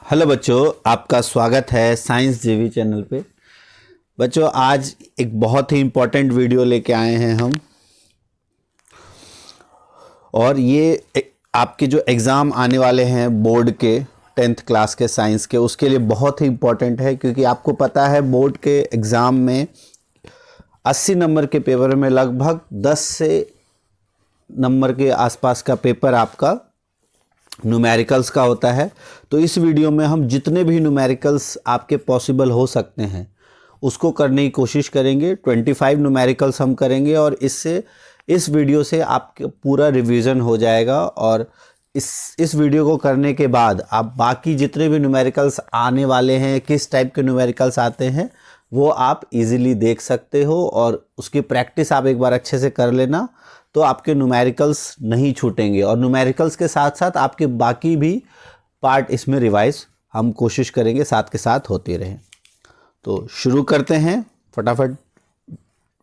Hello बच्चों, आपका स्वागत है साइंस जीवी चैनल पे। बच्चों, आज एक बहुत ही इम्पोर्टेंट वीडियो लेके आए हैं हम। और ये आपके जो एग्ज़ाम आने वाले हैं बोर्ड के 10th क्लास के साइंस के, उसके लिए बहुत ही इम्पोर्टेंट है। क्योंकि आपको पता है बोर्ड के एग्ज़ाम में 80 नंबर के पेपर में लगभग 10 से नंबर के आसपास का पेपर आपका न्यूमेरिकल्स का होता है। तो इस वीडियो में हम जितने भी न्यूमेरिकल्स आपके पॉसिबल हो सकते हैं उसको करने की कोशिश करेंगे। 25 न्यूमेरिकल्स हम करेंगे और इस वीडियो से आपका पूरा रिवीजन हो जाएगा। और इस वीडियो को करने के बाद आप बाकी जितने भी न्यूमेरिकल्स आने वाले हैं, किस टाइप के न्यूमेरिकल्स आते हैं, वो आप इजीली देख सकते हो। और उसकी प्रैक्टिस आप एक बार अच्छे से कर लेना तो आपके न्यूमेरिकल्स नहीं छूटेंगे। और न्यूमेरिकल्स के साथ साथ आपके बाकी भी पार्ट इसमें रिवाइज हम कोशिश करेंगे साथ के साथ होते रहें। तो शुरू करते हैं, फटाफट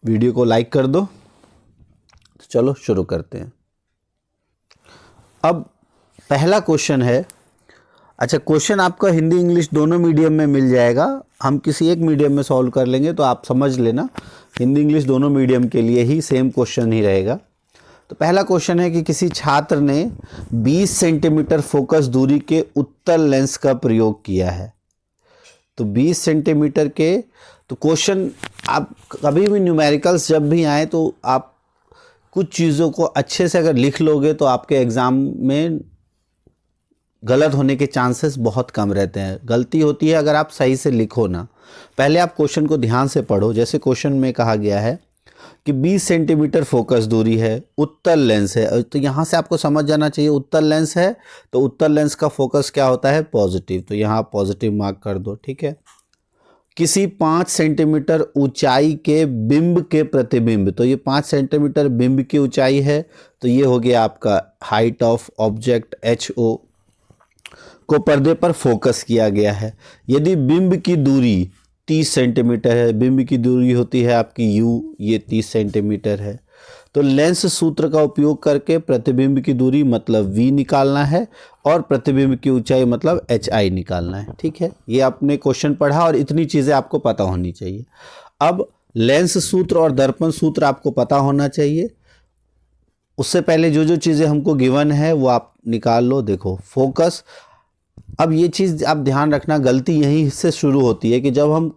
वीडियो को लाइक कर दो। तो चलो शुरू करते हैं। अब पहला क्वेश्चन है। अच्छा, क्वेश्चन आपका हिंदी इंग्लिश दोनों मीडियम में मिल जाएगा। हम किसी एक मीडियम में सॉल्व कर लेंगे, तो आप समझ लेना हिंदी इंग्लिश दोनों मीडियम के लिए ही सेम क्वेश्चन ही रहेगा। तो पहला क्वेश्चन है कि किसी छात्र ने 20 सेंटीमीटर फोकस दूरी के उत्तल लेंस का प्रयोग किया है। तो 20 सेंटीमीटर के, तो क्वेश्चन आप कभी भी न्यूमेरिकल्स जब भी आए तो आप कुछ चीज़ों को अच्छे से अगर लिख लोगे तो आपके एग्ज़ाम में गलत होने के चांसेस बहुत कम रहते हैं। गलती होती है अगर आप सही से लिखो ना। पहले आप क्वेश्चन को ध्यान से पढ़ो। जैसे क्वेश्चन में कहा गया है कि 20 सेंटीमीटर फोकस दूरी है, उत्तल लेंस है। तो यहाँ से आपको समझ जाना चाहिए उत्तल लेंस है तो उत्तल लेंस का फोकस क्या होता है? पॉजिटिव। तो यहाँ पॉजिटिव मार्क कर दो, ठीक है। किसी 5 सेंटीमीटर ऊंचाई के बिंब के प्रतिबिंब, तो ये 5 सेंटीमीटर बिंब की ऊंचाई है, तो ये हो गया आपका हाइट ऑफ ऑब्जेक्ट HO को पर्दे पर फोकस किया गया है। यदि बिंब की दूरी 30 सेंटीमीटर है, बिंब की दूरी होती है आपकी U, ये 30 सेंटीमीटर है, तो लेंस सूत्र का उपयोग करके प्रतिबिंब की दूरी मतलब V निकालना है और प्रतिबिंब की ऊंचाई मतलब HI निकालना है। ठीक है, ये आपने क्वेश्चन पढ़ा और इतनी चीज़ें आपको पता होनी चाहिए। अब लेंस सूत्र और दर्पण सूत्र आपको पता होना चाहिए। उससे पहले जो जो चीज़ें हमको गिवन है वो आप निकाल लो। देखो फोकस, अब ये चीज़ आप ध्यान रखना, गलती यहीं से शुरू होती है कि जब हम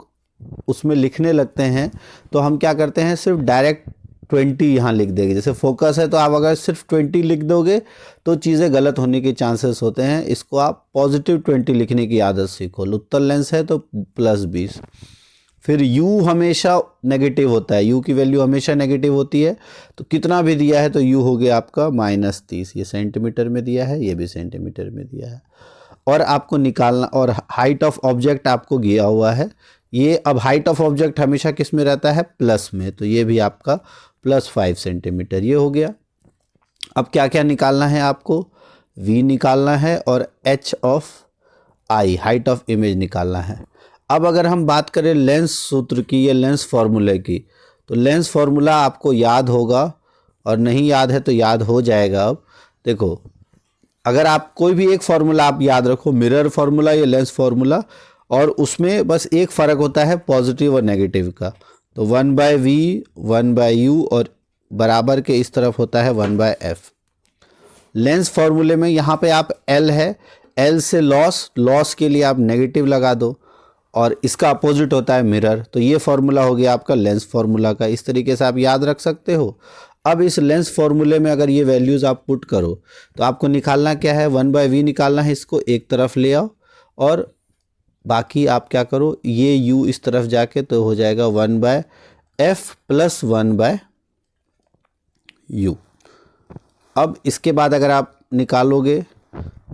उसमें लिखने लगते हैं तो हम क्या करते हैं, सिर्फ डायरेक्ट 20 यहाँ लिख देंगे। जैसे फोकस है तो आप अगर सिर्फ 20 लिख दोगे तो चीज़ें गलत होने के चांसेस होते हैं। इसको आप पॉजिटिव 20 लिखने की आदत सीखो। उत्तल लेंस है तो +20। फिर U हमेशा नेगेटिव होता है, U की वैल्यू हमेशा नेगेटिव होती है। तो कितना भी दिया है तो U हो गया आपका -30। ये सेंटीमीटर में दिया है, ये भी सेंटीमीटर में दिया है। और आपको निकालना, और हाइट ऑफ ऑब्जेक्ट आपको दिया हुआ है ये। अब हाइट ऑफ ऑब्जेक्ट हमेशा किस में रहता है? प्लस में, तो ये भी आपका +5 सेंटीमीटर ये हो गया। अब क्या क्या निकालना है आपको? V निकालना है और H of I, height of image निकालना है। अब अगर हम बात करें लेंस सूत्र की या लेंस फार्मूले की, तो लेंस फार्मूला आपको याद होगा, और नहीं याद है तो याद हो जाएगा। अब देखो, अगर आप कोई भी एक फार्मूला आप याद रखो, मिरर फार्मूला या लेंस फार्मूला, और उसमें बस एक फ़र्क होता है पॉजिटिव और नेगेटिव का। तो 1/V 1/U और बराबर के इस तरफ होता है 1/F। लेंस फार्मूले में यहाँ पे आप L है, L से लॉस के लिए आप नेगेटिव लगा दो, और इसका अपोजिट होता है मिरर। तो ये फार्मूला हो गया आपका लेंस फार्मूला का। इस तरीके से आप याद रख सकते हो। अब इस लेंस फार्मूले में अगर ये वैल्यूज़ आप पुट करो तो आपको निकालना क्या है? 1/V निकालना है। इसको एक तरफ ले आओ और बाकी आप क्या करो, ये U इस तरफ जाके तो हो जाएगा 1/F + 1/U। अब इसके बाद अगर आप निकालोगे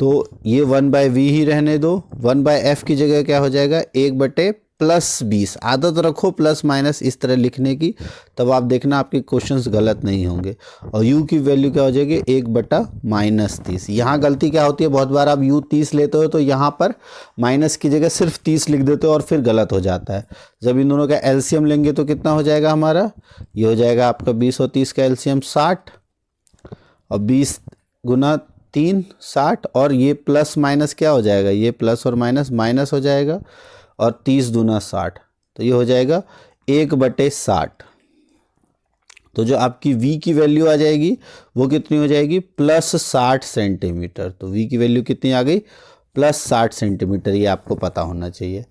तो ये 1/V ही रहने दो। 1/F की जगह क्या हो जाएगा? 1/+20। आदत रखो प्लस माइनस इस तरह लिखने की, तब आप देखना आपके क्वेश्चंस गलत नहीं होंगे। और U की वैल्यू क्या हो जाएगी? 1/-30। यहाँ गलती क्या होती है, बहुत बार आप U 30 लेते हो तो यहाँ पर माइनस की जगह सिर्फ 30 लिख देते हो और फिर गलत हो जाता है। जब इन दोनों का एलसीएम लेंगे तो कितना हो जाएगा हमारा? ये हो जाएगा आपका 20 और 30 का एलसीएम 60, और 20 × 360 और ये प्लस माइनस क्या हो जाएगा, ये प्लस और माइनस माइनस हो जाएगा और 30 दूना 60, तो ये हो जाएगा 1/60। तो जो आपकी v की वैल्यू आ जाएगी वो कितनी हो जाएगी, प्लस 60 सेंटीमीटर। तो v की वैल्यू कितनी आ गई, प्लस 60 सेंटीमीटर, ये आपको पता होना चाहिए।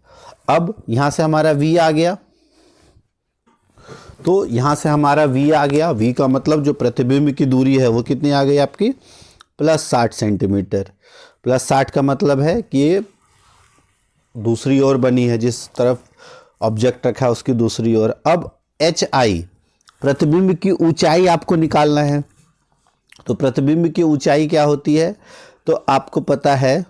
अब यहाँ से हमारा v आ गया, तो यहाँ से हमारा v आ गया, v का मतलब जो प्रतिबिंब की दूरी है वो कितनी आ गई आपकी, प्लस 60 सेंटीमीटर। प्लस 60 का मतलब है कि ये दूसरी ओर बनी है, जिस तरफ ऑब्जेक्ट रखा है उसकी दूसरी ओर। अब hi प्रतिबिंब की ऊंचाई आपको निकालना है। तो प्रतिबिंब की ऊंचाई क्या होती है, तो आपको पता है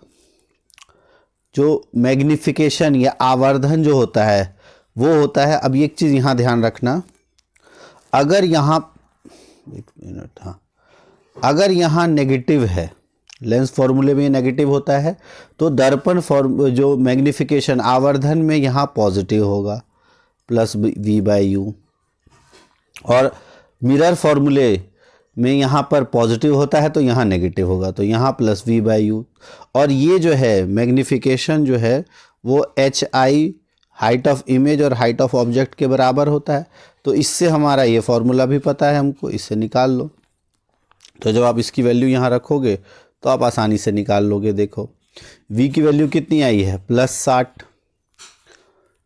जो मैग्निफिकेशन या आवर्धन जो होता है वो होता है। अब एक चीज़ यहाँ ध्यान रखना, अगर यहाँ, एक मिनट, हाँ, अगर यहाँ नेगेटिव है, लेंस फॉर्मूले में नेगेटिव होता है, तो दर्पण जो मैग्निफिकेशन आवर्धन में यहाँ पॉजिटिव होगा, प्लस v/u, और मिरर फॉर्मूले में यहाँ पर पॉजिटिव होता है तो यहाँ नेगेटिव होगा, तो यहाँ प्लस v/u। और ये जो है मैग्निफिकेशन जो है वो hi हाइट ऑफ इमेज और हाइट ऑफ ऑब्जेक्ट के बराबर होता है। तो इससे हमारा ये फॉर्मूला भी पता है हमको, इससे निकाल लो। तो जब आप इसकी वैल्यू यहाँ रखोगे तो आप आसानी से निकाल लोगे। देखो v की वैल्यू कितनी आई है, प्लस 60,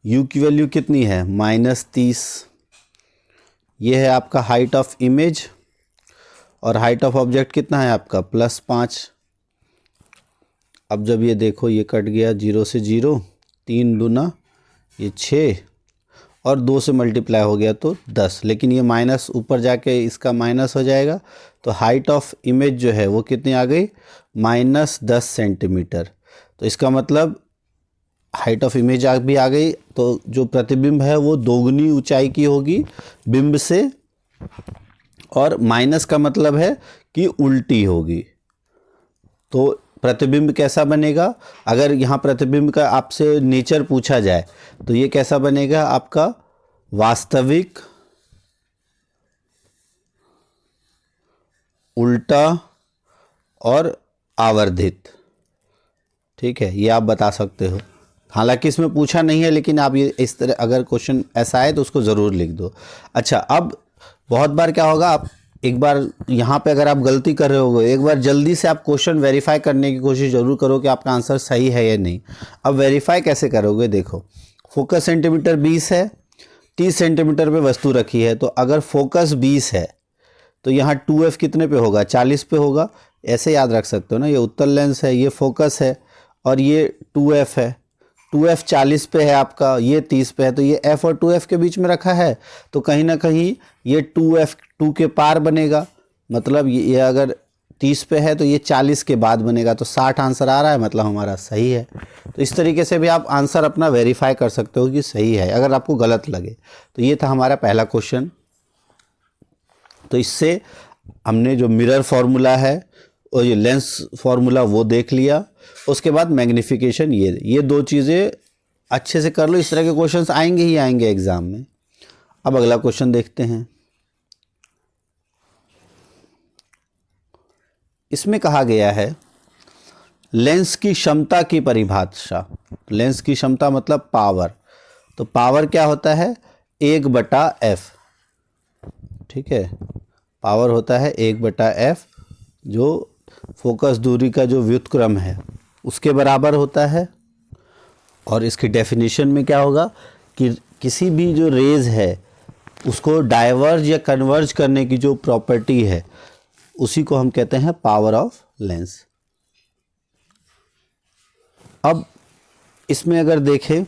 u की वैल्यू कितनी है, -30। ये है आपका हाइट ऑफ इमेज और हाइट ऑफ ऑब्जेक्ट कितना है आपका, +5। अब जब ये देखो ये कट गया 0 से 0, 3 दूना ये 6 और 2 से मल्टीप्लाई हो गया तो 10, लेकिन ये माइनस ऊपर जाके इसका माइनस हो जाएगा। तो हाइट ऑफ इमेज जो है वो कितनी आ गई, -10 सेंटीमीटर। तो इसका मतलब हाइट ऑफ इमेज भी आ गई, तो जो प्रतिबिंब है वो दोगुनी ऊंचाई की होगी बिंब से, और माइनस का मतलब है कि उल्टी होगी। तो प्रतिबिंब कैसा बनेगा, अगर यहाँ प्रतिबिंब का आपसे नेचर पूछा जाए तो ये कैसा बनेगा आपका, वास्तविक, उल्टा और आवर्धित। ठीक है, ये आप बता सकते हो। हालांकि इसमें पूछा नहीं है, लेकिन आप ये इस तरह अगर क्वेश्चन ऐसा है तो उसको ज़रूर लिख दो। अच्छा, अब बहुत बार क्या होगा, आप एक बार यहाँ पे अगर आप गलती कर रहे हो, एक बार जल्दी से आप क्वेश्चन वेरीफाई करने की कोशिश ज़रूर करो कि आपका आंसर सही है या नहीं। अब वेरीफाई कैसे करोगे, देखो फोकस सेंटीमीटर 20 है, 30 सेंटीमीटर पे वस्तु रखी है, तो अगर फोकस 20 है तो यहाँ 2f कितने पे होगा, 40 पे होगा। ऐसे याद रख सकते हो ना, ये उत्तल लेंस है, ये फोकस है और ये 2f है। 2f 40 पे है आपका, ये 30 पे है, तो ये f और 2f के बीच में रखा है, तो कहीं ना कहीं ये 2f 2 के पार बनेगा। मतलब ये अगर 30 पे है तो ये 40 के बाद बनेगा, तो 60 आंसर आ रहा है, मतलब हमारा सही है। तो इस तरीके से भी आप आंसर अपना वेरीफाई कर सकते हो कि सही है, अगर आपको गलत लगे। तो ये था हमारा पहला क्वेश्चन। तो इससे हमने जो मिरर फार्मूला है और ये लेंस फार्मूला वो देख लिया। उसके बाद मैग्नीफिकेशन, ये दो चीज़ें अच्छे से कर लो, इस तरह के क्वेश्चंस आएंगे ही आएंगे एग्जाम में। अब अगला क्वेश्चन देखते हैं। इसमें कहा गया है लेंस की क्षमता की परिभाषा। लेंस की क्षमता मतलब पावर। तो पावर क्या होता है, 1/f। ठीक है, पावर होता है 1/f, जो फोकस दूरी का जो व्युत्क्रम है उसके बराबर होता है। और इसकी डेफिनेशन में क्या होगा कि किसी भी जो रेज है उसको डाइवर्ज या कन्वर्ज करने की जो प्रॉपर्टी है उसी को हम कहते हैं पावर ऑफ लेंस। अब इसमें अगर देखें,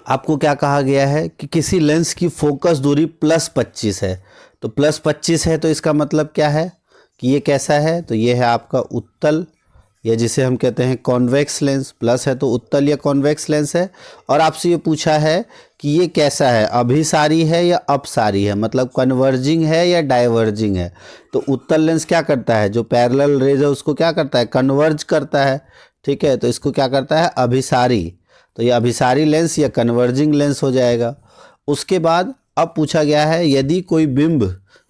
आपको क्या कहा गया है कि किसी लेंस की फोकस दूरी +25 है। तो +25 है तो इसका मतलब क्या है कि ये कैसा है, तो ये है आपका उत्तल, या जिसे हम कहते हैं कॉन्वेक्स लेंस। प्लस है तो उत्तल या कॉन्वेक्स लेंस है। और आपसे ये पूछा है कि ये कैसा है, अभिसारी है या अपसारी है, मतलब कन्वर्जिंग है या डाइवर्जिंग है। तो उत्तल लेंस क्या करता है, जो पैरेलल रेज है उसको क्या करता है, कन्वर्ज करता है। ठीक है, तो इसको क्या करता है, अभिसारी। तो ये अभिसारी लेंस या कन्वर्जिंग लेंस हो जाएगा। उसके बाद अब पूछा गया है यदि कोई बिंब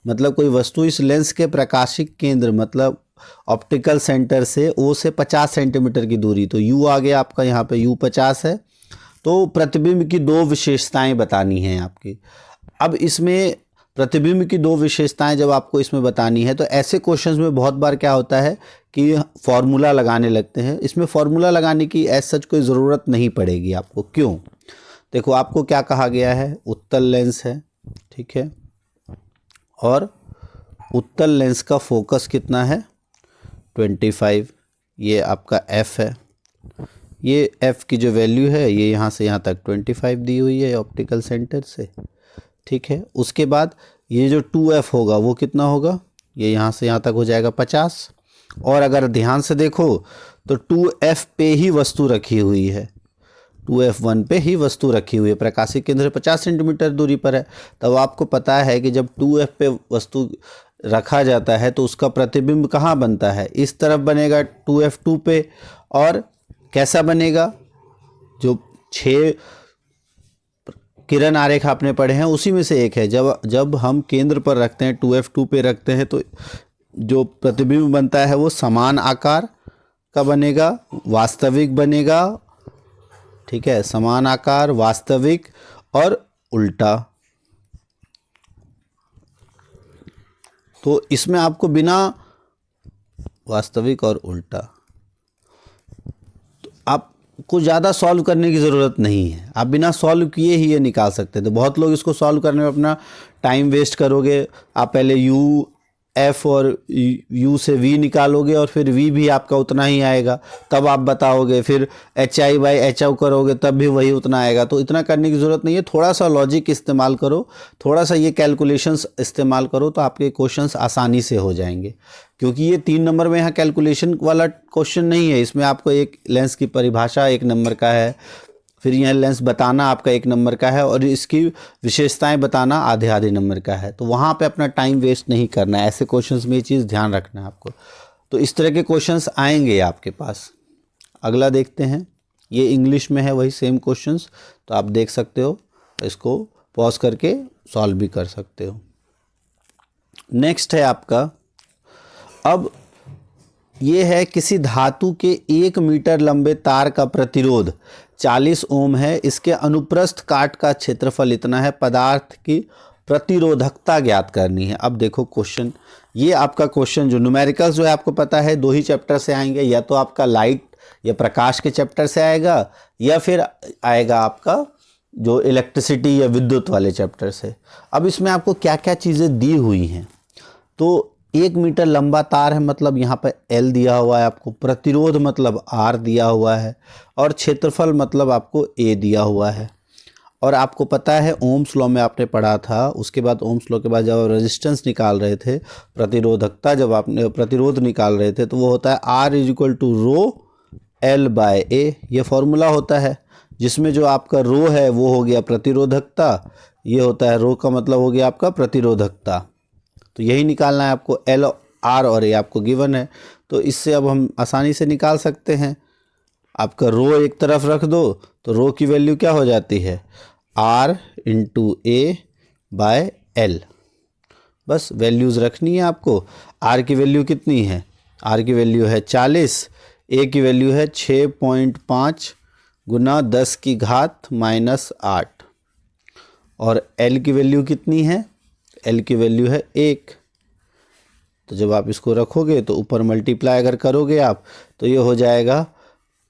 मतलब कोई वस्तु इस लेंस के प्रकाशिक केंद्र मतलब ऑप्टिकल सेंटर से O से 50 सेंटीमीटर की दूरी, तो U आ गया आपका, यहाँ पे U 50 है। तो प्रतिबिंब की दो विशेषताएं बतानी हैं आपकी। अब इसमें प्रतिबिंब की दो विशेषताएं जब आपको इसमें बतानी है तो ऐसे क्वेश्चंस में बहुत बार क्या होता है कि फॉर्मूला लगाने लगते हैं। इसमें फॉर्मूला लगाने की एज सच कोई ज़रूरत नहीं पड़ेगी आपको। क्यों? देखो आपको क्या कहा गया है, उत्तल लेंस है, ठीक है, और उत्तल लेंस का फोकस कितना है 25, ये आपका f है। ये f की जो वैल्यू है ये यहाँ से यहाँ तक 25 दी हुई है ऑप्टिकल सेंटर से, ठीक है। उसके बाद ये जो 2f होगा वो कितना होगा, ये यहाँ से यहाँ तक हो जाएगा 50। और अगर ध्यान से देखो तो 2f पे ही वस्तु रखी हुई है, 2f1 पे ही वस्तु रखी हुई है, प्रकाशिक केंद्र से 50 सेंटीमीटर दूरी पर है। तब आपको पता है कि जब 2f पे वस्तु रखा जाता है तो उसका प्रतिबिंब कहाँ बनता है, इस तरफ बनेगा 2f2 पे। और कैसा बनेगा, जो 6 किरण आरेख आपने पढ़े हैं उसी में से एक है। जब हम केंद्र पर रखते हैं 2f2 पे रखते हैं तो जो प्रतिबिंब बनता है वो समान आकार का बनेगा, वास्तविक बनेगा, ठीक है, समान आकार, वास्तविक और उल्टा। तो इसमें आपको बिना वास्तविक और उल्टा, तो आपको ज़्यादा सॉल्व करने की ज़रूरत नहीं है, आप बिना सॉल्व किए ही ये निकाल सकते हैं। तो बहुत लोग इसको सॉल्व करने में अपना टाइम वेस्ट करोगे। आप पहले U, F और U से V निकालोगे और फिर V भी आपका उतना ही आएगा, तब आप बताओगे, फिर HI/HO करोगे तब भी वही उतना आएगा। तो इतना करने की ज़रूरत नहीं है, थोड़ा सा लॉजिक इस्तेमाल करो, थोड़ा सा ये कैलकुलेशंस इस्तेमाल करो तो आपके क्वेश्चंस आसानी से हो जाएंगे। क्योंकि ये 3 नंबर में यहाँ कैलकुलेशन वाला क्वेश्चन नहीं है, इसमें आपको एक लेंस की परिभाषा 1 नंबर का है, फिर यह लेंस बताना आपका 1 नंबर का है, और इसकी विशेषताएं बताना आधे नंबर का है। तो वहाँ पे अपना टाइम वेस्ट नहीं करना है, ऐसे क्वेश्चंस में ये चीज़ ध्यान रखना है आपको। तो इस तरह के क्वेश्चंस आएंगे आपके पास। अगला देखते हैं, ये इंग्लिश में है वही सेम क्वेश्चंस, तो आप देख सकते हो, इसको पॉज करके सॉल्व भी कर सकते हो। नेक्स्ट है आपका, अब ये है किसी धातु के 1 मीटर लंबे तार का प्रतिरोध 40 ओम है, इसके अनुप्रस्थ काट का क्षेत्रफल इतना है, पदार्थ की प्रतिरोधकता ज्ञात करनी है। अब देखो क्वेश्चन, ये आपका क्वेश्चन जो न्यूमेरिकल्स जो है आपको पता है 2 ही चैप्टर से आएंगे, या तो आपका लाइट या प्रकाश के चैप्टर से आएगा, या फिर आएगा आपका जो इलेक्ट्रिसिटी या विद्युत वाले चैप्टर से। अब इसमें आपको क्या क्या चीज़ें दी हुई हैं, तो 1 मीटर लंबा तार है, मतलब यहाँ पर L दिया हुआ है आपको, प्रतिरोध मतलब R दिया हुआ है, और क्षेत्रफल मतलब आपको A दिया हुआ है। और आपको पता है ओम्स लॉ में आपने पढ़ा था, उसके बाद ओम्स लॉ के बाद जब आप रेजिस्टेंस निकाल रहे थे, प्रतिरोधकता जब आपने प्रतिरोध निकाल रहे थे, तो वो होता है R = ρL/A, ये फॉर्मूला होता है, जिसमें जो आपका रो है वो हो गया प्रतिरोधकता, ये होता है रो का मतलब हो गया आपका प्रतिरोधकता। तो यही निकालना है आपको, L, R और A आपको गिवन है, तो इससे अब हम आसानी से निकाल सकते हैं। आपका रो एक तरफ रख दो तो रो की वैल्यू क्या हो जाती है, R × A/L। बस वैल्यूज़ रखनी है आपको। R की वैल्यू कितनी है, R की वैल्यू है 40, A की वैल्यू है 6.5 × 10⁻⁻8, और L की वैल्यू कितनी है, L की वैल्यू है 1। तो जब आप इसको रखोगे तो ऊपर मल्टीप्लाई अगर करोगे आप तो ये हो जाएगा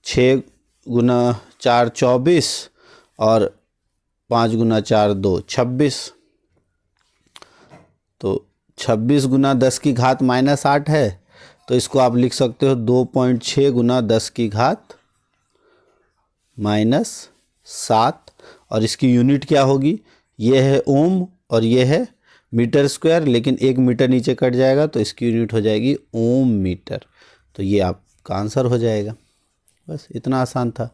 6 × 4 24 और 5 × 4 2 26। तो 26 × 10⁻⁻8 है, तो इसको आप लिख सकते हो 2.6 × 10⁻⁻7, और इसकी यूनिट क्या होगी, ये है ओम और ये है मीटर स्क्वायर, लेकिन 1 मीटर नीचे कट जाएगा तो इसकी यूनिट हो जाएगी ओम मीटर। तो ये आपका आंसर हो जाएगा। बस इतना आसान था।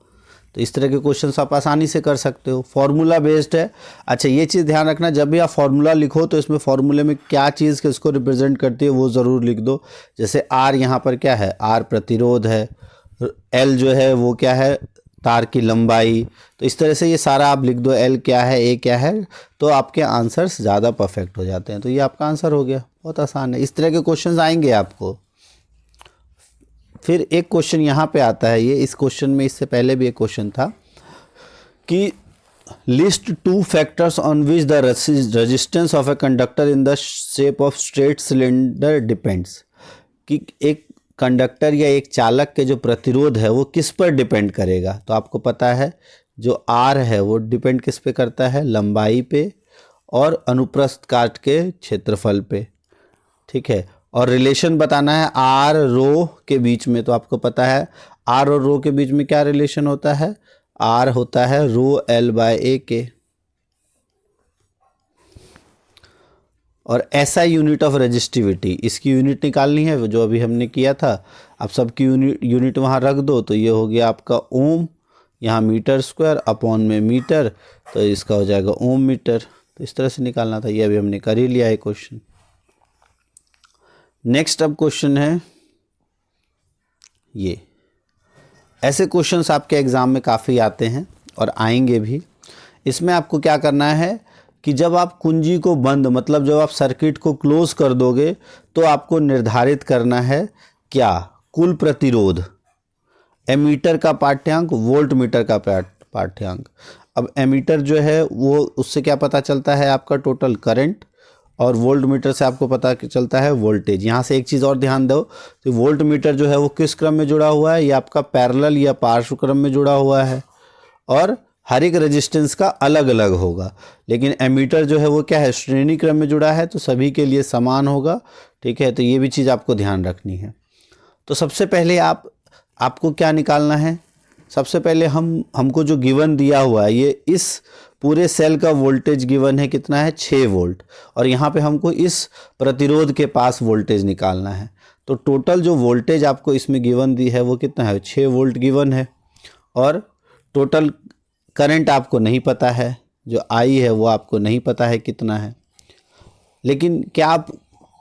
तो इस तरह के क्वेश्चंस आप आसानी से कर सकते हो, फॉर्मूला बेस्ड है। अच्छा ये चीज़ ध्यान रखना, जब भी आप फॉर्मूला लिखो तो इसमें फॉर्मूले में क्या चीज़ किसको रिप्रेजेंट करती है वो ज़रूर लिख दो। जैसे R यहाँ पर क्या है, R प्रतिरोध है, L जो है वो क्या है, तार की लंबाई। तो इस तरह से ये सारा आप लिख दो, L क्या है, A क्या है, तो आपके आंसर्स ज़्यादा परफेक्ट हो जाते हैं। तो ये आपका आंसर हो गया, बहुत आसान है। इस तरह के क्वेश्चंस आएंगे आपको। फिर एक क्वेश्चन यहाँ पे आता है, ये इस क्वेश्चन में इससे पहले भी एक क्वेश्चन था कि list 2 factors on which the resistance of a conductor in the shape of straight cylinder depends, कि एक कंडक्टर या एक चालक के जो प्रतिरोध है वो किस पर डिपेंड करेगा। तो आपको पता है जो आर है वो डिपेंड किस पे करता है, लंबाई पे और अनुप्रस्थ काट के क्षेत्रफल पे, ठीक है। और रिलेशन बताना है आर रो के बीच में। तो आपको पता है आर और रो के बीच में क्या रिलेशन होता है, आर होता है रो एल बाय ए के। और एसआई यूनिट ऑफ रेजिस्टिविटी, इसकी यूनिट निकालनी है जो अभी हमने किया था। अब सबकी यूनिट वहाँ रख दो, तो ये हो गया आपका ओम, यहाँ मीटर स्क्वायर अपॉन में मीटर, तो इसका हो जाएगा ओम मीटर। तो इस तरह से निकालना था, ये अभी हमने कर ही लिया है क्वेश्चन। नेक्स्ट अब क्वेश्चन है ये, ऐसे क्वेश्चंस आपके एग्ज़ाम में काफ़ी आते हैं और आएंगे भी। इसमें आपको क्या करना है कि जब आप कुंजी को बंद, मतलब जब आप सर्किट को क्लोज कर दोगे, तो आपको निर्धारित करना है क्या, कुल प्रतिरोध, एमीटर का पाठ्यांक, वोल्ट मीटर का पाठ्यांक। अब एमीटर जो है वो, उससे क्या पता चलता है आपका टोटल करंट, और वोल्ट मीटर से आपको पता चलता है वोल्टेज। यहाँ से एक चीज़ और ध्यान दो, तो वोल्ट मीटर जो है वो किस क्रम में जुड़ा हुआ है, ये आपका पैरेलल या पार्श्व क्रम में जुड़ा हुआ है, और हर एक रेजिस्टेंस का अलग अलग होगा। लेकिन एमीटर जो है वो क्या है, श्रेणी क्रम में जुड़ा है, तो सभी के लिए समान होगा, ठीक है। तो ये भी चीज़ आपको ध्यान रखनी है। तो सबसे पहले आपको क्या निकालना है, सबसे पहले हमको जो गिवन दिया हुआ है, ये इस पूरे सेल का वोल्टेज गिवन है कितना है, 6 वोल्ट, और यहाँ पे हमको इस प्रतिरोध के पास वोल्टेज निकालना है। तो टोटल जो वोल्टेज आपको इसमें गिवन दी है वो कितना है, 6 वोल्ट गिवन है। और टोटल करंट आपको नहीं पता है, जो आई है वो आपको नहीं पता है कितना है। लेकिन क्या आप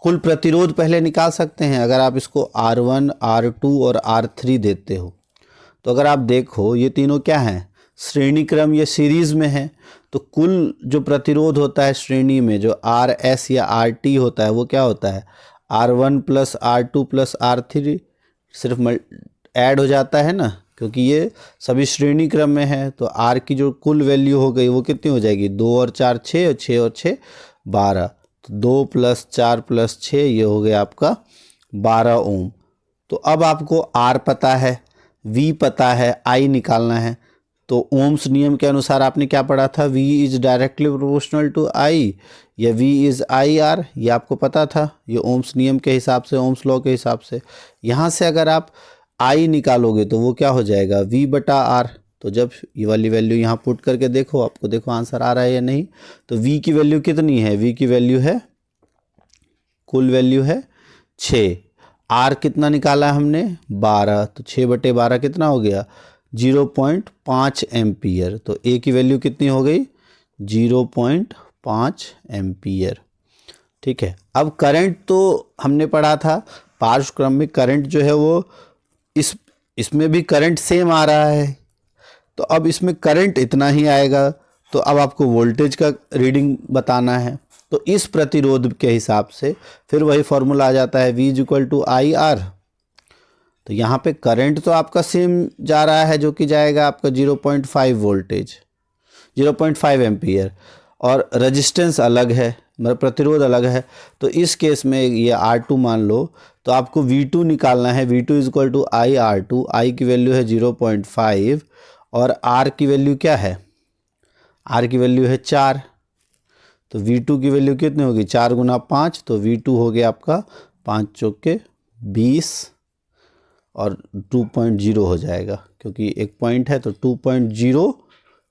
कुल प्रतिरोध पहले निकाल सकते हैं, अगर आप इसको R1, R2 और R3 देते हो। तो अगर आप देखो ये तीनों क्या हैं, श्रेणी क्रम या सीरीज़ में है, तो कुल जो प्रतिरोध होता है श्रेणी में, जो RS या RT होता है, वो क्या होता है, R1 plus R2 plus R3 सिर्फ ऐड हो जाता है ना, क्योंकि ये सभी श्रेणी क्रम में है। तो R की जो कुल वैल्यू हो गई वो कितनी हो जाएगी, 2 और 4 6, और 6 और 6 12, तो 2 प्लस 4 प्लस 6, ये हो गया आपका 12 ओम। तो अब आपको R पता है, V पता है, I निकालना है। तो ओम्स नियम के अनुसार आपने क्या पढ़ा था, V is directly proportional to I, या V इज IR, ये आपको पता था, ये ओम्स नियम के हिसाब से, ओम्स लॉ के हिसाब से। यहाँ से अगर आप I निकालोगे तो वो क्या हो जाएगा, V बटा R। तो जब ये वाली वैल्यू यहाँ पुट करके देखो, आपको देखो आंसर आ रहा है या नहीं। तो V की वैल्यू कितनी है, V की वैल्यू है, कुल वैल्यू है 6, R कितना निकाला है हमने 12, तो 6 बटे 12 कितना हो गया, 0.5 एम्पियर। तो A की वैल्यू कितनी हो गई, 0.5 एम्पियर, ठीक है। अब करंट तो हमने पढ़ा था, पार्श्व क्रम में करंट जो है वो इसमें भी करंट सेम आ रहा है, तो अब इसमें करंट इतना ही आएगा। तो अब आपको वोल्टेज का रीडिंग बताना है, तो इस प्रतिरोध के हिसाब से फिर वही फॉर्मूला आ जाता है, V is equal to IR। तो यहाँ पे करंट तो आपका सेम जा रहा है, जो कि जाएगा आपका 0.5 वोल्टेज, 0.5 एम्पियर, और रेजिस्टेंस अलग है, मतलब प्रतिरोध अलग है। तो इस केस में ये R2 मान लो, तो आपको V2 निकालना है। V2 is equal to IR2, I की वैल्यू है 0.5 और R की वैल्यू क्या है, R की वैल्यू है 4। तो V2 की वैल्यू कितनी होगी, 4 गुना 5, तो V2 हो गया आपका 5 चौके 20 और 2.0 हो जाएगा, क्योंकि एक पॉइंट है तो 2.0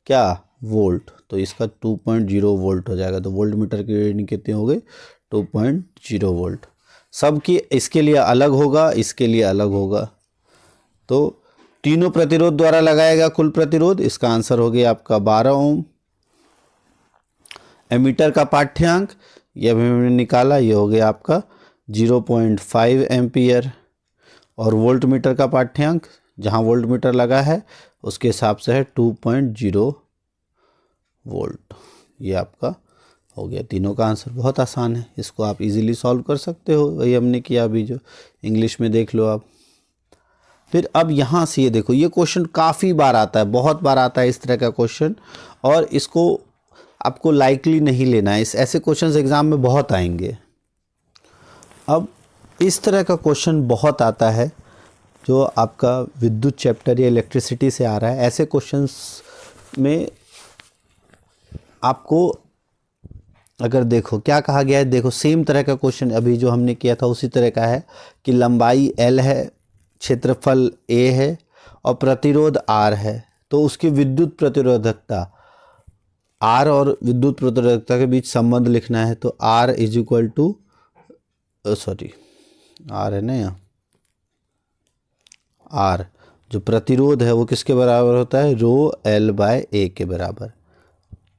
क्या वोल्ट, तो इसका 2.0 वोल्ट हो जाएगा। तो वोल्ट मीटर की रीडिंग कितनी हो गई, 2.0 वोल्ट। सबकी इसके लिए अलग होगा, इसके लिए अलग होगा। तो तीनों प्रतिरोध द्वारा लगाएगा कुल प्रतिरोध, इसका आंसर हो गया आपका 12 ओम। एमीटर का पाठ्यांक ये अभी हमने निकाला, ये हो गया आपका 0.5 एम्पियर, और वोल्ट मीटर का पाठ्यांक जहाँ वोल्ट मीटर लगा है उसके हिसाब से है 2.0 वोल्ट। ये आपका हो गया, तीनों का आंसर बहुत आसान है, इसको आप इजीली सॉल्व कर सकते हो, वही हमने किया अभी, जो इंग्लिश में देख लो आप। फिर अब यहाँ से ये देखो, ये क्वेश्चन काफ़ी बार आता है, बहुत बार आता है इस तरह का क्वेश्चन, और इसको आपको लाइकली नहीं लेना है। ऐसे क्वेश्चंस एग्ज़ाम में बहुत आएंगे। अब इस तरह का क्वेश्चन बहुत आता है जो आपका विद्युत चैप्टर या इलेक्ट्रिसिटी से आ रहा है। ऐसे क्वेश्चंस में आपको अगर देखो क्या कहा गया है, देखो सेम तरह का क्वेश्चन अभी जो हमने किया था उसी तरह का है कि लंबाई L है, क्षेत्रफल A है और प्रतिरोध R है। तो उसकी विद्युत प्रतिरोधकता R और विद्युत प्रतिरोधकता के बीच संबंध लिखना है। तो R is equal to R है ना, यहाँ R जो प्रतिरोध है वो किसके बराबर होता है, रो L/A के बराबर।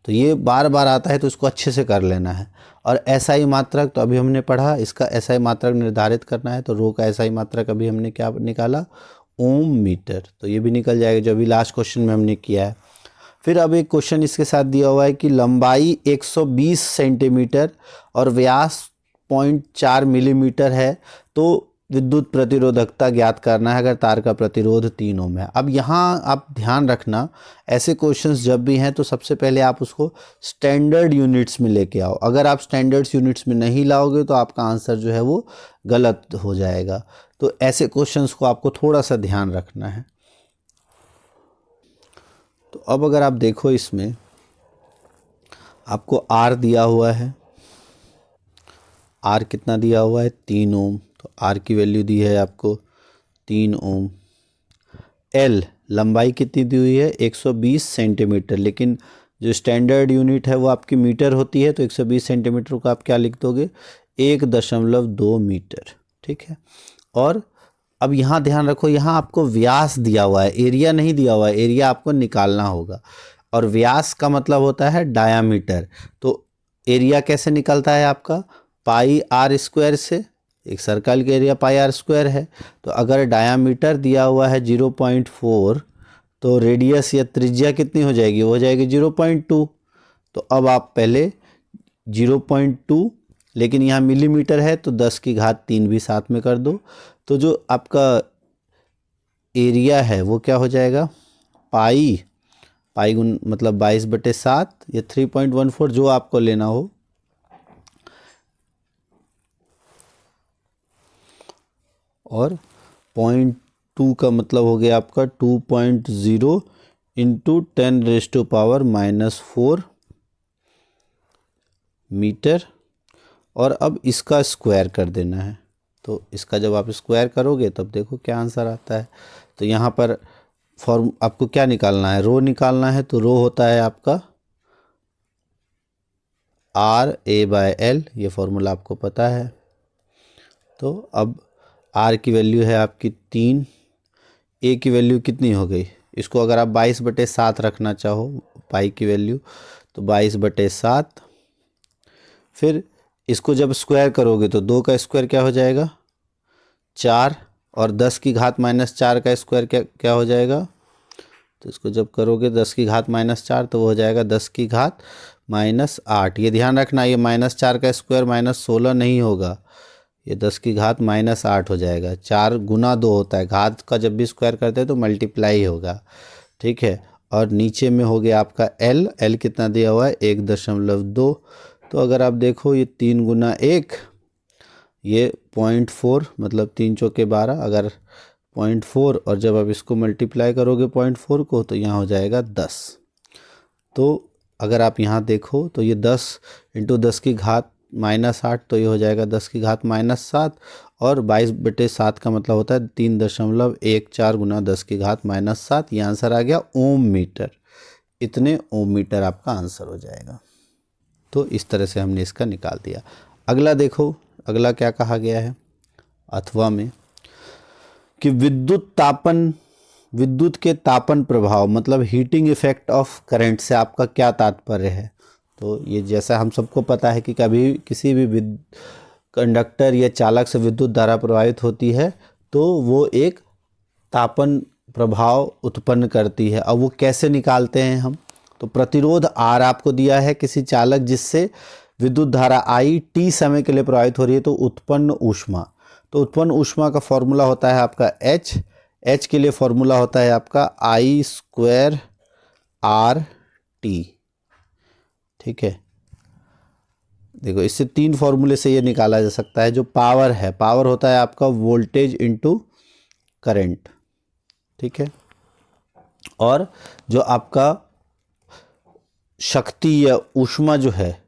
तो ये बार बार आता है तो इसको अच्छे से कर लेना है। और SI मात्रक तो अभी हमने पढ़ा, इसका SI मात्रक निर्धारित करना है। तो रो का SI मात्रक अभी हमने क्या निकाला, ओम मीटर। तो ये भी निकल जाएगा जो अभी लास्ट क्वेश्चन में हमने किया है। फिर अब एक क्वेश्चन इसके साथ दिया हुआ है कि लंबाई 120 सेंटीमीटर और व्यास 0.4 मिलीमीटर है, तो विद्युत प्रतिरोधकता ज्ञात करना है अगर तार का प्रतिरोध 3 ओम है। अब यहाँ आप ध्यान रखना, ऐसे क्वेश्चंस जब भी हैं तो सबसे पहले आप उसको स्टैंडर्ड यूनिट्स में लेके आओ। अगर आप स्टैंडर्ड्स यूनिट्स में नहीं लाओगे तो आपका आंसर जो है वो गलत हो जाएगा। तो ऐसे क्वेश्चंस को आपको थोड़ा सा ध्यान रखना है। तो अब अगर आप देखो इसमें आपको R दिया हुआ है, R कितना दिया हुआ है, 3 ओम। तो R की वैल्यू दी है आपको 3 ओम। L लंबाई कितनी दी हुई है, 120 सेंटीमीटर, लेकिन जो स्टैंडर्ड यूनिट है वो आपकी मीटर होती है। तो 120 सेंटीमीटर को आप क्या लिख दोगे, 1.2 मीटर। ठीक है। और अब यहाँ ध्यान रखो, यहाँ आपको व्यास दिया हुआ है, एरिया नहीं दिया हुआ है। एरिया आपको निकालना होगा और व्यास का मतलब होता है डायामीटर। तो एरिया कैसे निकलता है आपका, पाई R स्क्वायर से। एक सर्कल का एरिया पाई R स्क्वायर है। तो अगर डायामीटर दिया हुआ है 0.4 तो रेडियस या त्रिज्या कितनी हो जाएगी, वो हो जाएगी 0.2। तो अब आप पहले 0.2, लेकिन यहाँ मिलीमीटर है तो 10⁻³ भी साथ में कर दो। तो जो आपका एरिया है वो क्या हो जाएगा, पाई गुण मतलब 22/7 या 3.14 जो आपको लेना हो। और 0.2 का मतलब हो गया आपका 2.0 इंटू 10⁻⁻⁴ मीटर। और अब इसका स्क्वायर कर देना है। तो इसका जब आप स्क्वायर करोगे तब देखो क्या आंसर आता है। तो यहाँ पर आपको क्या निकालना है, रो निकालना है। तो रो होता है आपका RA/L, ये फॉर्मूला आपको पता है। तो अब R की वैल्यू है आपकी 3, A की वैल्यू कितनी हो गई, इसको अगर आप 22/7 रखना चाहो पाई की वैल्यू तो 22/7। फिर इसको जब स्क्वायर करोगे तो 2 का स्क्वायर क्या हो जाएगा, 4, और 10⁻⁻⁴ का स्क्वायर क्या हो जाएगा। तो इसको जब करोगे 10⁻⁻⁴ तो वो हो जाएगा 10⁻⁻8। ये ध्यान रखना, ये -4 का स्क्वायर -16 नहीं होगा, ये 10⁻⁻8 हो जाएगा। 4 गुना 2 होता है, घात का जब भी स्क्वायर करते हैं तो मल्टीप्लाई होगा। ठीक है। और नीचे में हो गया आपका L कितना दिया हुआ है, 1.2। तो अगर आप देखो ये 3 गुना 1, ये 0.4 मतलब 3 चौके 12। अगर 0.4 और जब आप इसको मल्टीप्लाई करोगे 0.4 को तो यहाँ हो जाएगा 10। तो अगर आप यहाँ देखो तो ये 10 इंटू 10⁻⁻8 तो ये हो जाएगा 10⁻⁻7। और 22/7 का मतलब होता है 3.14 गुना 10⁻⁻7। ये आंसर आ गया ओम मीटर। इतने ओम मीटर आपका आंसर हो जाएगा। तो इस तरह से हमने इसका निकाल दिया। अगला देखो, अगला क्या कहा गया है अथवा में कि विद्युत के तापन प्रभाव मतलब हीटिंग इफेक्ट ऑफ करंट से आपका क्या तात्पर्य है। तो ये जैसा हम सबको पता है कि कभी किसी भी कंडक्टर या चालक से विद्युत धारा प्रवाहित होती है तो वो एक तापन प्रभाव उत्पन्न करती है। अब वो कैसे निकालते हैं हम, तो प्रतिरोध R आपको दिया है किसी चालक जिससे विद्युत धारा I t समय के लिए प्रवाहित हो रही है। तो उत्पन्न ऊष्मा का फॉर्मूला होता है आपका H एच के लिए फॉर्मूला होता है आपका आई स्क्वायर आर टी। ठीक है, देखो इससे 3 फॉर्मूले से ये निकाला जा सकता है। जो पावर है, पावर होता है आपका वोल्टेज इनटू करंट। ठीक है, और जो आपका शक्ति या ऊष्मा जो है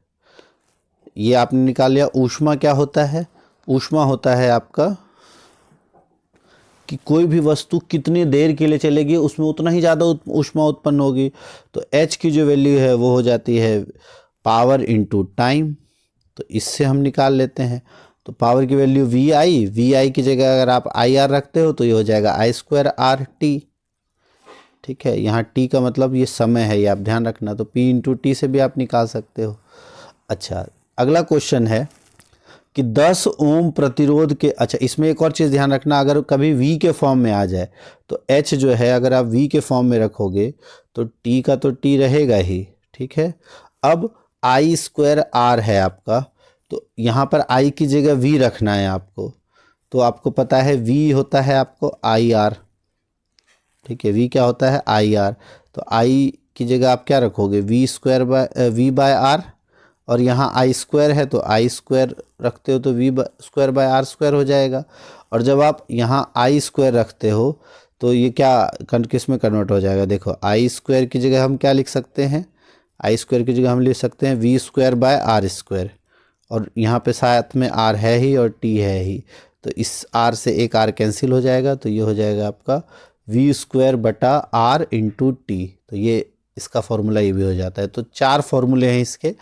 ये आपने निकाल लिया। ऊष्मा क्या होता है? ऊष्मा होता है आपका कि कोई भी वस्तु कितनी देर के लिए चलेगी उसमें उतना ही ज़्यादा ऊष्मा उत्पन्न होगी। तो H की जो वैल्यू है वो हो जाती है पावर इनटू टाइम। तो इससे हम निकाल लेते हैं। तो पावर की वैल्यू वी आई की जगह अगर आप आई आर रखते हो तो ये हो जाएगा आई स्क्वायर आर टी। ठीक है, यहाँ टी का मतलब ये समय है, ये आप ध्यान रखना। तो पी इंटू टी से भी आप निकाल सकते हो। अच्छा, अगला क्वेश्चन है कि 10 ओम प्रतिरोध के, अच्छा इसमें एक और चीज़ ध्यान रखना, अगर कभी V के फॉर्म में आ जाए तो H जो है अगर आप V के फॉर्म में रखोगे तो T का तो T रहेगा ही। ठीक है, अब आई स्क्वायर आर है आपका, तो यहाँ पर I की जगह V रखना है आपको। तो आपको पता है V होता है आपको आई आर। ठीक है, V क्या होता है? I R. तो I की जगह आप क्या रखोगे? V बाय आर, और यहाँ आई स्क्वायर है तो आई स्क्वायर रखते हो तो V square by R square हो जाएगा। और जब आप यहाँ आई स्क्वायर रखते हो तो ये क्या किस में कन्वर्ट हो जाएगा? देखो आई स्क्वायर की जगह हम क्या लिख सकते हैं? आई स्क्वायर की जगह हम लिख सकते हैं V square by R square, और यहाँ पे साथ में आर है ही और टी है ही, तो इस आर से एक आर कैंसिल हो जाएगा। तो ये हो जाएगा आपका वी स्क्वायर बटा आर इंटू टी। तो ये इसका फॉर्मूला ये भी हो जाता है। तो 4 फॉर्मूले हैं इसके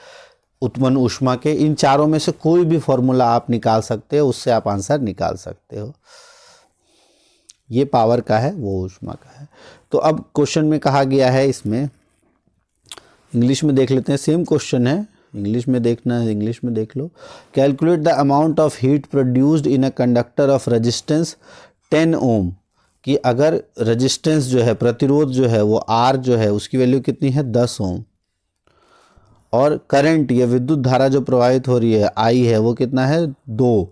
उत्पन्न ऊष्मा के। इन चारों में से कोई भी फॉर्मूला आप निकाल सकते हो, उससे आप आंसर निकाल सकते हो। ये पावर का है, वो ऊष्मा का है। तो अब क्वेश्चन में कहा गया है, इसमें इंग्लिश में देख लेते हैं। सेम क्वेश्चन है, इंग्लिश में देखना है, इंग्लिश में देख लो। Calculate the amount of heat produced in a conductor of resistance 10 ohm. कि अगर रेजिस्टेंस जो है, प्रतिरोध जो है वो आर जो है उसकी वैल्यू कितनी है? 10 ओम, और करंट या विद्युत धारा जो प्रवाहित हो रही है आई है वो कितना है? 2,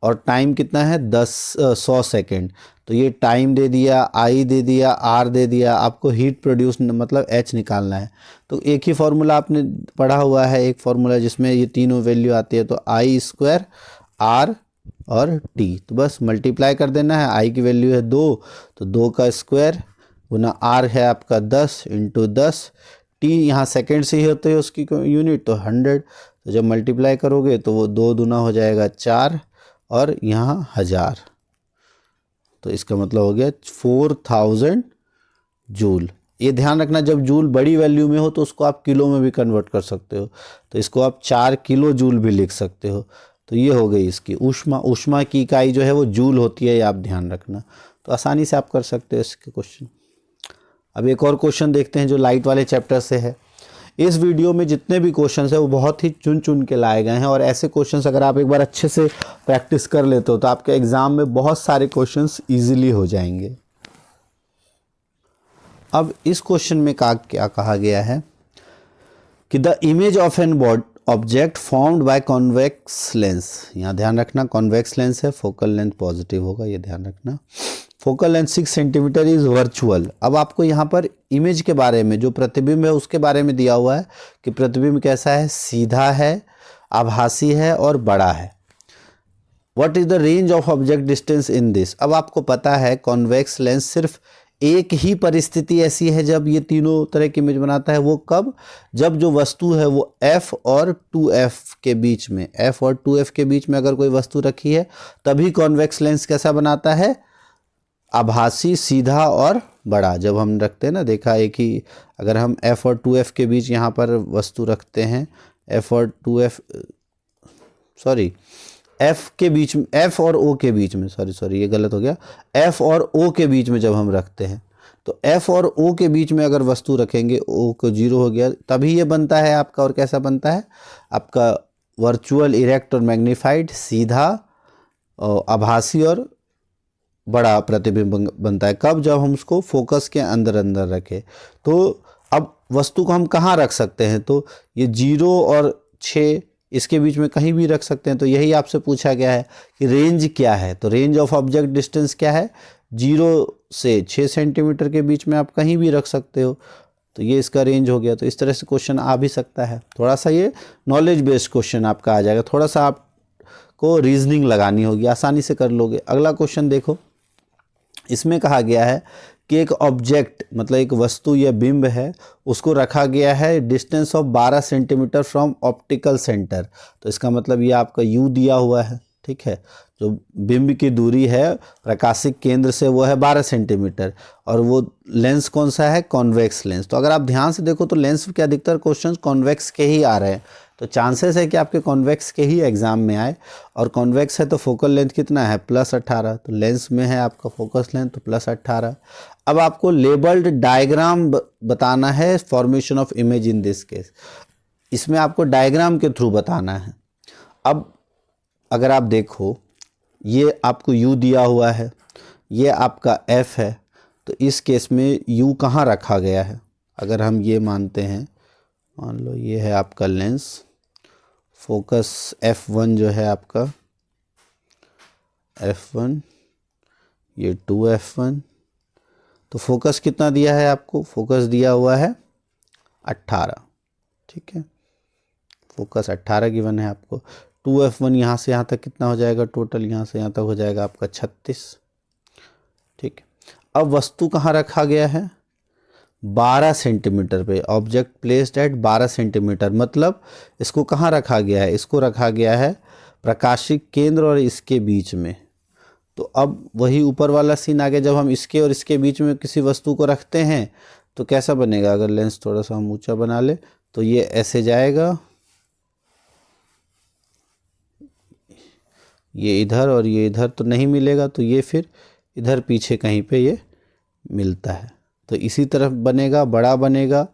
और टाइम कितना है? 100 सेकेंड। तो ये टाइम दे दिया, आई दे दिया, आर दे दिया, आपको हीट प्रोड्यूस मतलब एच निकालना है। तो एक ही फार्मूला आपने पढ़ा हुआ है, एक फार्मूला जिसमें ये तीनों वैल्यू आती है। तो आई स्क्वायर आर और टी, तो बस मल्टीप्लाई कर देना है। आई की वैल्यू है 2, तो 2 का स्क्वायर गुना आर है आपका 10 इंटू 10, टी यहाँ सेकेंड से ही होते हैं उसकी यूनिट, तो 100। तो जब मल्टीप्लाई करोगे तो वो 2 दूना हो जाएगा 4, और यहाँ 1000। तो इसका मतलब हो गया 4000 जूल। ये ध्यान रखना, जब जूल बड़ी वैल्यू में हो तो उसको आप किलो में भी कन्वर्ट कर सकते हो। तो इसको आप 4 किलो जूल भी लिख सकते हो। तो ये हो गई इसकी ऊष्मा। ऊष्मा की इकाई जो है वो जूल होती है, ये आप ध्यान रखना। तो आसानी से आप कर सकते हो इसके क्वेश्चन। अब एक और क्वेश्चन देखते हैं जो लाइट वाले चैप्टर से है। इस वीडियो में जितने भी क्वेश्चंस है वो बहुत ही चुन चुन के लाए गए हैं, और ऐसे क्वेश्चंस अगर आप एक बार अच्छे से प्रैक्टिस कर लेते हो तो आपके एग्जाम में बहुत सारे क्वेश्चंस इजीली हो जाएंगे। अब इस क्वेश्चन में क्या कहा गया है कि the image of an object formed by convex lens. यहाँ ध्यान रखना कॉन्वेक्स लेंस है, फोकल लेंथ पॉजिटिव होगा, ये ध्यान रखना। Focal length 6 centimetre is virtual. अब आपको यहाँ पर इमेज के बारे में, जो प्रतिबिंब है उसके बारे में दिया हुआ है कि प्रतिबिंब कैसा है? सीधा है, आभासी है और बड़ा है। What is the range of object distance in this. अब आपको पता है कॉन्वेक्स लेंस सिर्फ एक ही परिस्थिति ऐसी है जब ये तीनों तरह की इमेज बनाता है। वो कब? जब जो वस्तु है वो f और 2f के बीच में, f और 2f के बीच में अगर कोई वस्तु रखी है तभी कॉन्वेक्स लेंस कैसा बनाता है? आभासी, सीधा और बड़ा। जब हम रखते हैं ना, देखा एक ही, अगर हम f और 2f के बीच यहाँ पर वस्तु रखते हैं, f और 2f सॉरी f के बीच में, f और o के बीच में, सॉरी ये गलत हो गया, f और o के बीच में जब हम रखते हैं तो f और o के बीच में अगर वस्तु रखेंगे, o को 0 हो गया, तभी ये बनता है आपका। और कैसा बनता है आपका? वर्चुअल, इरेक्ट और मैग्नीफाइड, सीधा, आभासी और बड़ा प्रतिबिंब बनता है। कब? जब हम उसको फोकस के अंदर अंदर रखें। तो अब वस्तु को हम कहाँ रख सकते हैं? तो ये 0 और 6 इसके बीच में कहीं भी रख सकते हैं। तो यही आपसे पूछा गया है कि रेंज क्या है। तो रेंज ऑफ ऑब्जेक्ट डिस्टेंस क्या है? 0 से 6 सेंटीमीटर के बीच में आप कहीं भी रख सकते हो, तो ये इसका रेंज हो गया। तो इस तरह से क्वेश्चन आ भी सकता है। थोड़ा सा ये नॉलेज बेस्ड क्वेश्चन आपका आ जाएगा, थोड़ा सा आपको रीजनिंग लगानी होगी, आसानी से कर लोगे। अगला क्वेश्चन देखो, इसमें कहा गया है कि एक ऑब्जेक्ट मतलब एक वस्तु या बिंब है, उसको रखा गया है distance of 12 centimetre from optical centre. तो इसका मतलब ये आपका यू दिया हुआ है, ठीक है। जो बिंब की दूरी है प्रकाशिक केंद्र से वो है 12 सेंटीमीटर, और वो लेंस कौन सा है, कॉन्वेक्स लेंस। तो अगर आप ध्यान से देखो तो लेंस के अधिकतर क्वेश्चंस कॉन्वेक्स के ही आ रहे हैं, तो चांसेस है कि आपके कॉन्वेक्स के ही एग्जाम में आए। और कॉन्वेक्स है तो फोकल लेंथ कितना है, +18, तो लेंस में है आपका फोकस लेंथ तो +18। अब आपको लेबल्ड डायग्राम बताना है formation of image in this case, इसमें आपको डायग्राम के थ्रू बताना है। अब अगर आप देखो ये आपको U दिया हुआ है, ये आपका F है, तो इस केस में U कहाँ रखा गया है। अगर हम ये मानते हैं, मान लो ये है आपका लेंस, फोकस F1 जो है आपका F1, ये 2F1, तो फोकस कितना दिया है आपको, फोकस दिया हुआ है 18, ठीक है। फोकस 18 गिवन है आपको। 2F1 यहाँ से यहाँ तक कितना हो जाएगा, टोटल यहाँ से यहाँ तक हो जाएगा आपका 36, ठीक। अब वस्तु कहाँ रखा गया है, 12 सेंटीमीटर पे, ऑब्जेक्ट प्लेस्ड एट 12 सेंटीमीटर, मतलब इसको कहाँ रखा गया है, इसको रखा गया है प्रकाशिक केंद्र और इसके बीच में। तो अब वही ऊपर वाला सीन आ गया, जब हम इसके और इसके बीच में किसी वस्तु को रखते हैं तो कैसा बनेगा। अगर लेंस थोड़ा सा हम ऊंचा बना ले तो ये ऐसे जाएगा, ये इधर और ये इधर तो नहीं मिलेगा, तो ये फिर इधर पीछे कहीं पे ये मिलता है, तो इसी तरफ बनेगा, बड़ा बनेगा,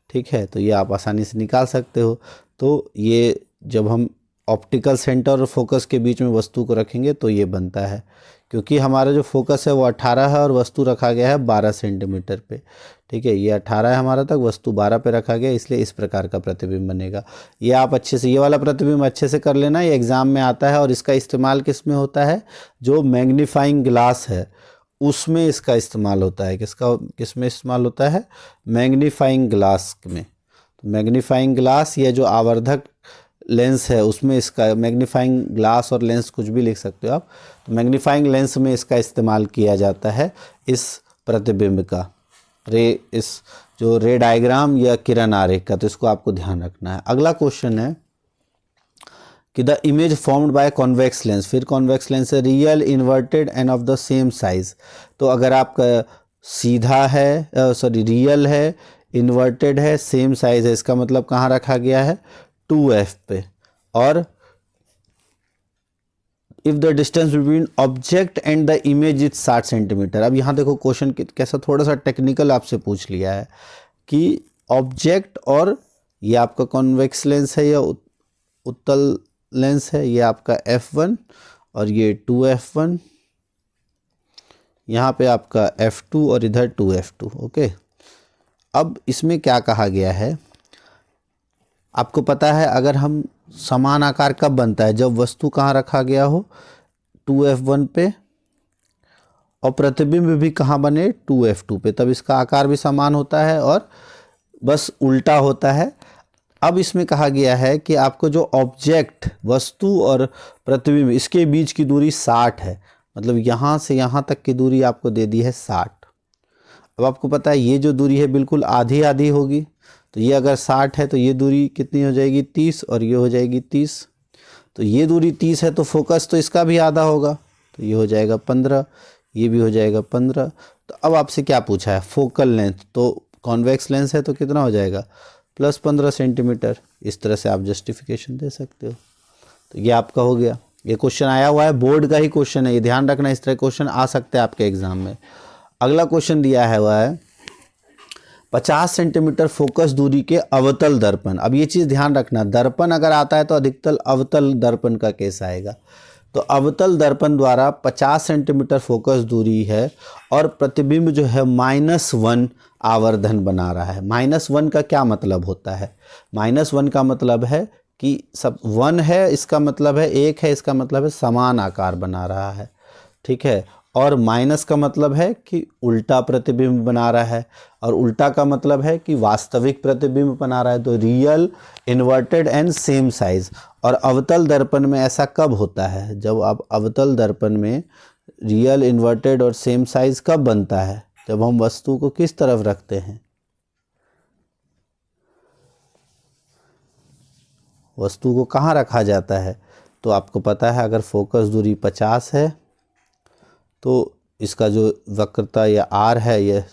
ठीक है। तो ये आप आसानी से निकाल सकते हो। तो ये जब हम ऑप्टिकल सेंटर और फोकस के बीच में वस्तु को रखेंगे तो ये बनता है, क्योंकि हमारा जो फोकस है वो 18 है और वस्तु रखा गया है 12 सेंटीमीटर पे, ठीक है। ये 18 है हमारा तक, वस्तु 12 पे रखा गया, इसलिए इस प्रकार का प्रतिबिंब बनेगा। ये आप अच्छे से, ये वाला प्रतिबिंब अच्छे से कर लेना, ये एग्जाम में आता है। और इसका इस्तेमाल किस में होता है, जो मैग्नीफाइंग ग्लास है उसमें इसका इस्तेमाल होता है। किस में इस्तेमाल होता है, मैग्नीफाइंग ग्लास में। तो मैग्नीफाइंग ग्लास या जो आवर्धक लेंस है उसमें इसका, मैग्नीफाइंग ग्लास और लेंस कुछ भी लिख सकते हो आप, तो मैग्नीफाइंग लेंस में इसका इस्तेमाल किया जाता है इस प्रतिबिंब का, इस जो रे डायग्राम या किरण आरेख का। तो इसको आपको ध्यान रखना है। अगला क्वेश्चन है कि the image formed by convex lens, फिर कॉन्वेक्स लेंस है, real, inverted end of the same size. तो अगर आपका सीधा है, रियल है, इन्वर्टेड है, सेम साइज है, इसका मतलब कहाँ रखा गया है, 2F पे। और if the distance between object and the image is 60 centimetre. अब यहाँ देखो क्वेश्चन कैसा थोड़ा सा टेक्निकल आपसे पूछ लिया है कि ऑब्जेक्ट और ये आपका कॉन्वेक्स लेंस है या उत्तल लेंस है, ये आपका F1 और ये 2F1, यहाँ पे आपका F2 और इधर 2F2, ओके। अब इसमें क्या कहा गया है, आपको पता है अगर हम समान आकार कब बनता है, जब वस्तु कहाँ रखा गया हो, 2F1 पे, और प्रतिबिंब भी कहाँ बने, 2F2 पे, तब इसका आकार भी समान होता है और बस उल्टा होता है। अब इसमें कहा गया है कि आपको जो ऑब्जेक्ट, वस्तु और प्रतिबिंब, इसके बीच की दूरी 60 है, मतलब यहाँ से यहाँ तक की दूरी आपको दे दी है 60। अब आपको पता है ये जो दूरी है बिल्कुल आधी आधी होगी, तो ये अगर 60 है तो ये दूरी कितनी हो जाएगी, 30, और ये हो जाएगी 30। तो ये दूरी 30 है तो फोकस तो इसका भी आधा होगा, तो ये हो जाएगा 15, ये भी हो जाएगा 15। तो अब आपसे क्या पूछा है, फोकल लेंथ, तो कॉन्वेक्स लेंस है तो कितना हो जाएगा, +15 सेंटीमीटर। इस तरह से आप जस्टिफिकेशन दे सकते हो। तो ये आपका हो गया। ये क्वेश्चन आया हुआ है, बोर्ड का ही क्वेश्चन है, ये ध्यान रखना, इस तरह क्वेश्चन आ सकते हैं आपके एग्जाम में। अगला क्वेश्चन दिया है हुआ है 50 सेंटीमीटर फोकस दूरी के अवतल दर्पण। अब ये चीज़ ध्यान रखना, दर्पण अगर आता है तो अधिकतर अवतल दर्पण का केस आएगा। तो अवतल दर्पण द्वारा 50 सेंटीमीटर फोकस दूरी है और प्रतिबिंब जो है -1 आवर्धन बना रहा है। -1 का क्या मतलब होता है, -1 का मतलब है कि सब 1 है, इसका मतलब है 1 है, इसका मतलब है समान आकार बना रहा है, ठीक है। और माइनस का मतलब है कि उल्टा प्रतिबिंब बना रहा है, और उल्टा का मतलब है कि वास्तविक प्रतिबिंब बना रहा है। तो real, inverted and same size. और अवतल दर्पण में ऐसा कब होता है? जब आप अवतल दर्पण में रियल, इन्वर्टेड और सेम साइज कब बनता है? जब हम वस्तु को किस तरफ रखते हैं? वस्तु को कहाँ रखा जाता है? तो आपको पता है, अगर फोकस दूरी 50 है तो इसका जो वक्रता या आर है, या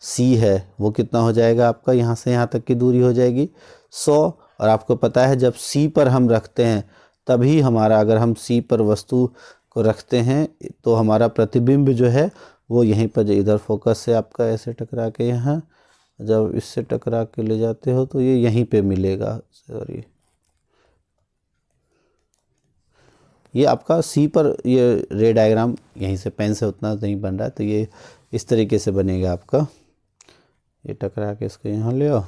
सी है, वो कितना हो जाएगा आपका? यहाँ से यहाँ तक की दूरी हो जाएगी 100। और आपको पता है जब सी पर हम रखते हैं तभी हमारा, अगर हम सी पर वस्तु को रखते हैं तो हमारा प्रतिबिंब जो है वो यहीं पर, इधर फोकस से आपका ऐसे टकरा के, यहाँ जब इससे टकरा के ले जाते हो तो ये यहीं पे मिलेगा। सॉरी, ये आपका सी पर, ये रे डायग्राम यहीं से पेन से उतना नहीं बन रहा है, तो ये इस तरीके से बनेगा आपका। ये टकरा के इसको यहाँ ले आओ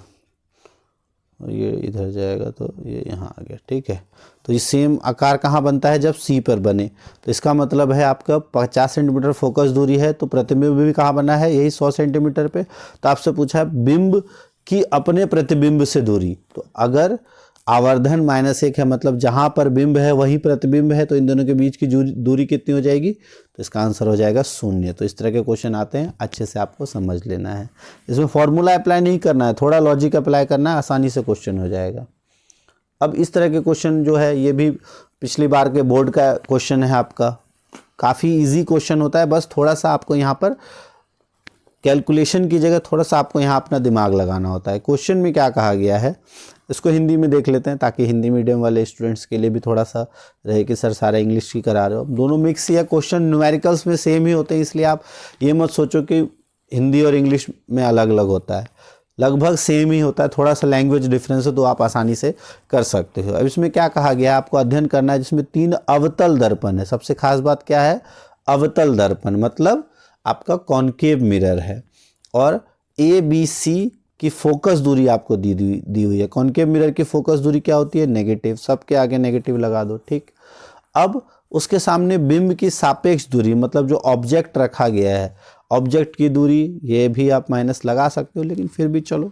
और ये इधर जाएगा तो ये यहाँ आ गया, ठीक है। तो ये सेम आकार कहाँ बनता है? जब सी पर बने। तो इसका मतलब है आपका 50 सेंटीमीटर फोकस दूरी है तो प्रतिबिंब भी कहाँ बना है? यही 100 सेंटीमीटर पे। तो आपसे पूछा है बिंब की अपने प्रतिबिंब से दूरी। तो अगर आवर्धन -1 है, मतलब जहाँ पर बिंब है वहीं प्रतिबिंब है, तो इन दोनों के बीच की दूरी कितनी हो जाएगी? तो इसका आंसर हो जाएगा 0। तो इस तरह के क्वेश्चन आते हैं, अच्छे से आपको समझ लेना है। इसमें फॉर्मूला अप्लाई नहीं करना है, थोड़ा लॉजिक अप्लाई करना है, आसानी से क्वेश्चन हो जाएगा। अब इस तरह के क्वेश्चन जो है ये भी पिछली बार के बोर्ड का क्वेश्चन है आपका, काफ़ी ईजी क्वेश्चन होता है। बस थोड़ा सा आपको यहाँ पर कैलकुलेशन की जगह थोड़ा सा आपको यहाँ अपना दिमाग लगाना होता है। क्वेश्चन में क्या कहा गया है इसको हिंदी में देख लेते हैं, ताकि हिंदी मीडियम वाले स्टूडेंट्स के लिए भी थोड़ा सा रहे कि सर सारा इंग्लिश की करा रहे हो। दोनों मिक्स या क्वेश्चन न्यूमेरिकल्स में सेम ही होते हैं, इसलिए आप ये मत सोचो कि हिंदी और इंग्लिश में अलग अलग होता है, लगभग सेम ही होता है। थोड़ा सा लैंग्वेज डिफरेंस है तो आप आसानी से कर सकते हो। अब इसमें क्या कहा गया है, आपको अध्ययन करना है जिसमें 3 अवतल दर्पण है। सबसे खास बात क्या है? अवतल दर्पण मतलब आपका कॉनकेव मिरर है, और ए बी सी की फोकस दूरी आपको दी हुई है। कॉनकेव मिरर की फोकस दूरी क्या होती है? नेगेटिव। सबके आगे नेगेटिव लगा दो, ठीक। अब उसके सामने बिंब की सापेक्ष दूरी, मतलब जो ऑब्जेक्ट रखा गया है, ऑब्जेक्ट की दूरी, ये भी आप माइनस लगा सकते हो, लेकिन फिर भी चलो।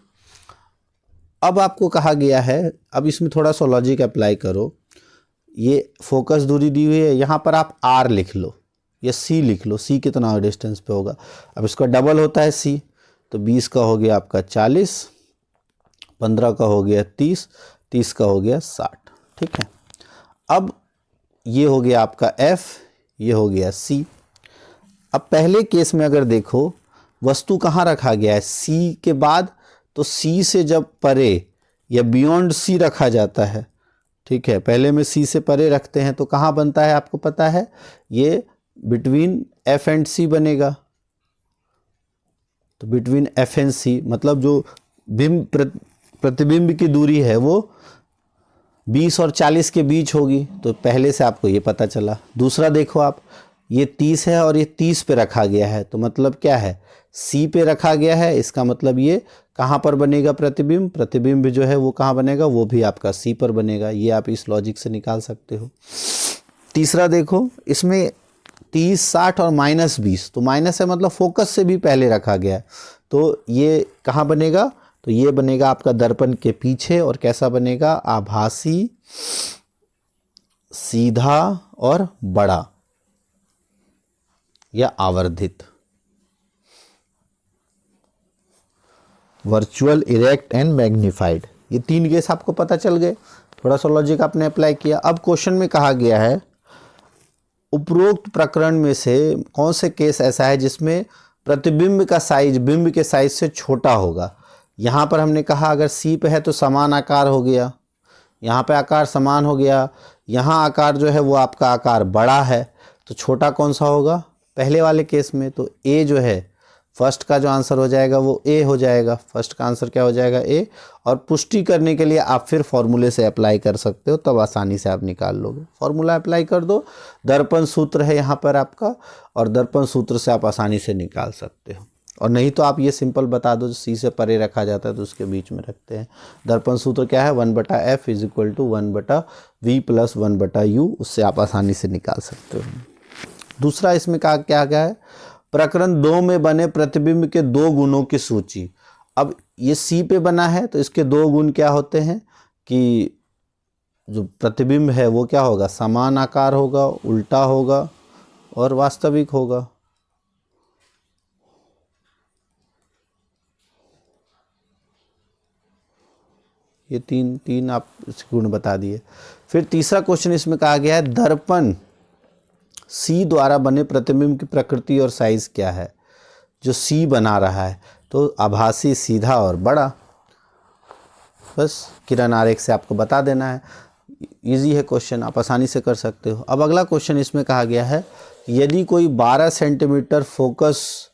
अब आपको कहा गया है, अब इसमें थोड़ा सा लॉजिक अप्लाई करो। ये फोकस दूरी दी हुई है, यहाँ पर आप आर लिख लो या सी लिख लो। सी कितना डिस्टेंस पे होगा? अब इसका डबल होता है सी, तो 20 का हो गया आपका 40, 15 का हो गया 30, 30 का हो गया 60, ठीक है। अब ये हो गया आपका F, ये हो गया C। अब पहले केस में अगर देखो वस्तु कहाँ रखा गया है? C के बाद, तो C से जब परे या बियॉन्ड C रखा जाता है, ठीक है। पहले में C से परे रखते हैं तो कहाँ बनता है आपको पता है? ये बिटवीन F एंड C बनेगा। तो बिटवीन F एंड C मतलब जो बिंब प्रतिबिंब की दूरी है वो 20 और 40 के बीच होगी। तो पहले से आपको ये पता चला। दूसरा देखो आप, ये 30 है और ये 30 पे रखा गया है, तो मतलब क्या है? C पे रखा गया है, इसका मतलब ये कहाँ पर बनेगा प्रतिबिंब? प्रतिबिंब जो है वो कहाँ बनेगा? वो भी आपका C पर बनेगा। ये आप इस लॉजिक से निकाल सकते हो। तीसरा देखो, इसमें 30, 60 और -20, तो माइनस है मतलब फोकस से भी पहले रखा गया है, तो ये कहाँ बनेगा? तो ये बनेगा आपका दर्पण के पीछे, और कैसा बनेगा? आभासी, सीधा और बड़ा या आवर्धित। वर्चुअल, इरेक्ट एंड मैग्नीफाइड, ये 3 केस आपको पता चल गए। थोड़ा सा लॉजिक आपने अप्लाई किया। अब क्वेश्चन में कहा गया है उपरोक्त प्रकरण में से कौन से केस ऐसा है जिसमें प्रतिबिंब का साइज बिंब के साइज से छोटा होगा? यहाँ पर हमने कहा अगर सी पे है तो समान आकार हो गया, यहाँ पे आकार समान हो गया, यहाँ आकार जो है वो आपका आकार बड़ा है, तो छोटा कौन सा होगा? पहले वाले केस में तो ए जो है, फर्स्ट का जो आंसर हो जाएगा वो ए हो जाएगा। फर्स्ट का आंसर क्या हो जाएगा? ए। और पुष्टि करने के लिए आप फिर फॉर्मूले से अप्लाई कर सकते हो, तब आसानी से आप निकाल लोगे। फॉर्मूला अप्लाई कर दो, दर्पण सूत्र है यहाँ पर आपका, और दर्पण सूत्र से आप आसानी से निकाल सकते हो। और नहीं तो आप ये सिंपल बता दो, सी से परे रखा जाता है तो उसके बीच में रखते हैं। दर्पण सूत्र क्या है? 1/f = 1/v + 1/u, उससे आप आसानी से निकाल सकते हो। दूसरा इसमें कहा क्या गया है, प्रकरण 2 में बने प्रतिबिंब के 2 गुणों की सूची। अब ये सी पे बना है तो इसके 2 गुण क्या होते हैं कि जो प्रतिबिंब है वो क्या होगा, समान आकार होगा, उल्टा होगा और वास्तविक होगा। ये तीन आप गुण बता दिए। फिर तीसरा क्वेश्चन इसमें कहा गया है, दर्पण सी द्वारा बने प्रतिबिंब की प्रकृति और साइज क्या है। जो सी बना रहा है तो आभासी, सीधा और बड़ा। बस किरण आरेख से आपको बता देना है। इजी है क्वेश्चन, आप आसानी से कर सकते हो। अब अगला क्वेश्चन इसमें कहा गया है, यदि कोई 12 सेंटीमीटर फोकस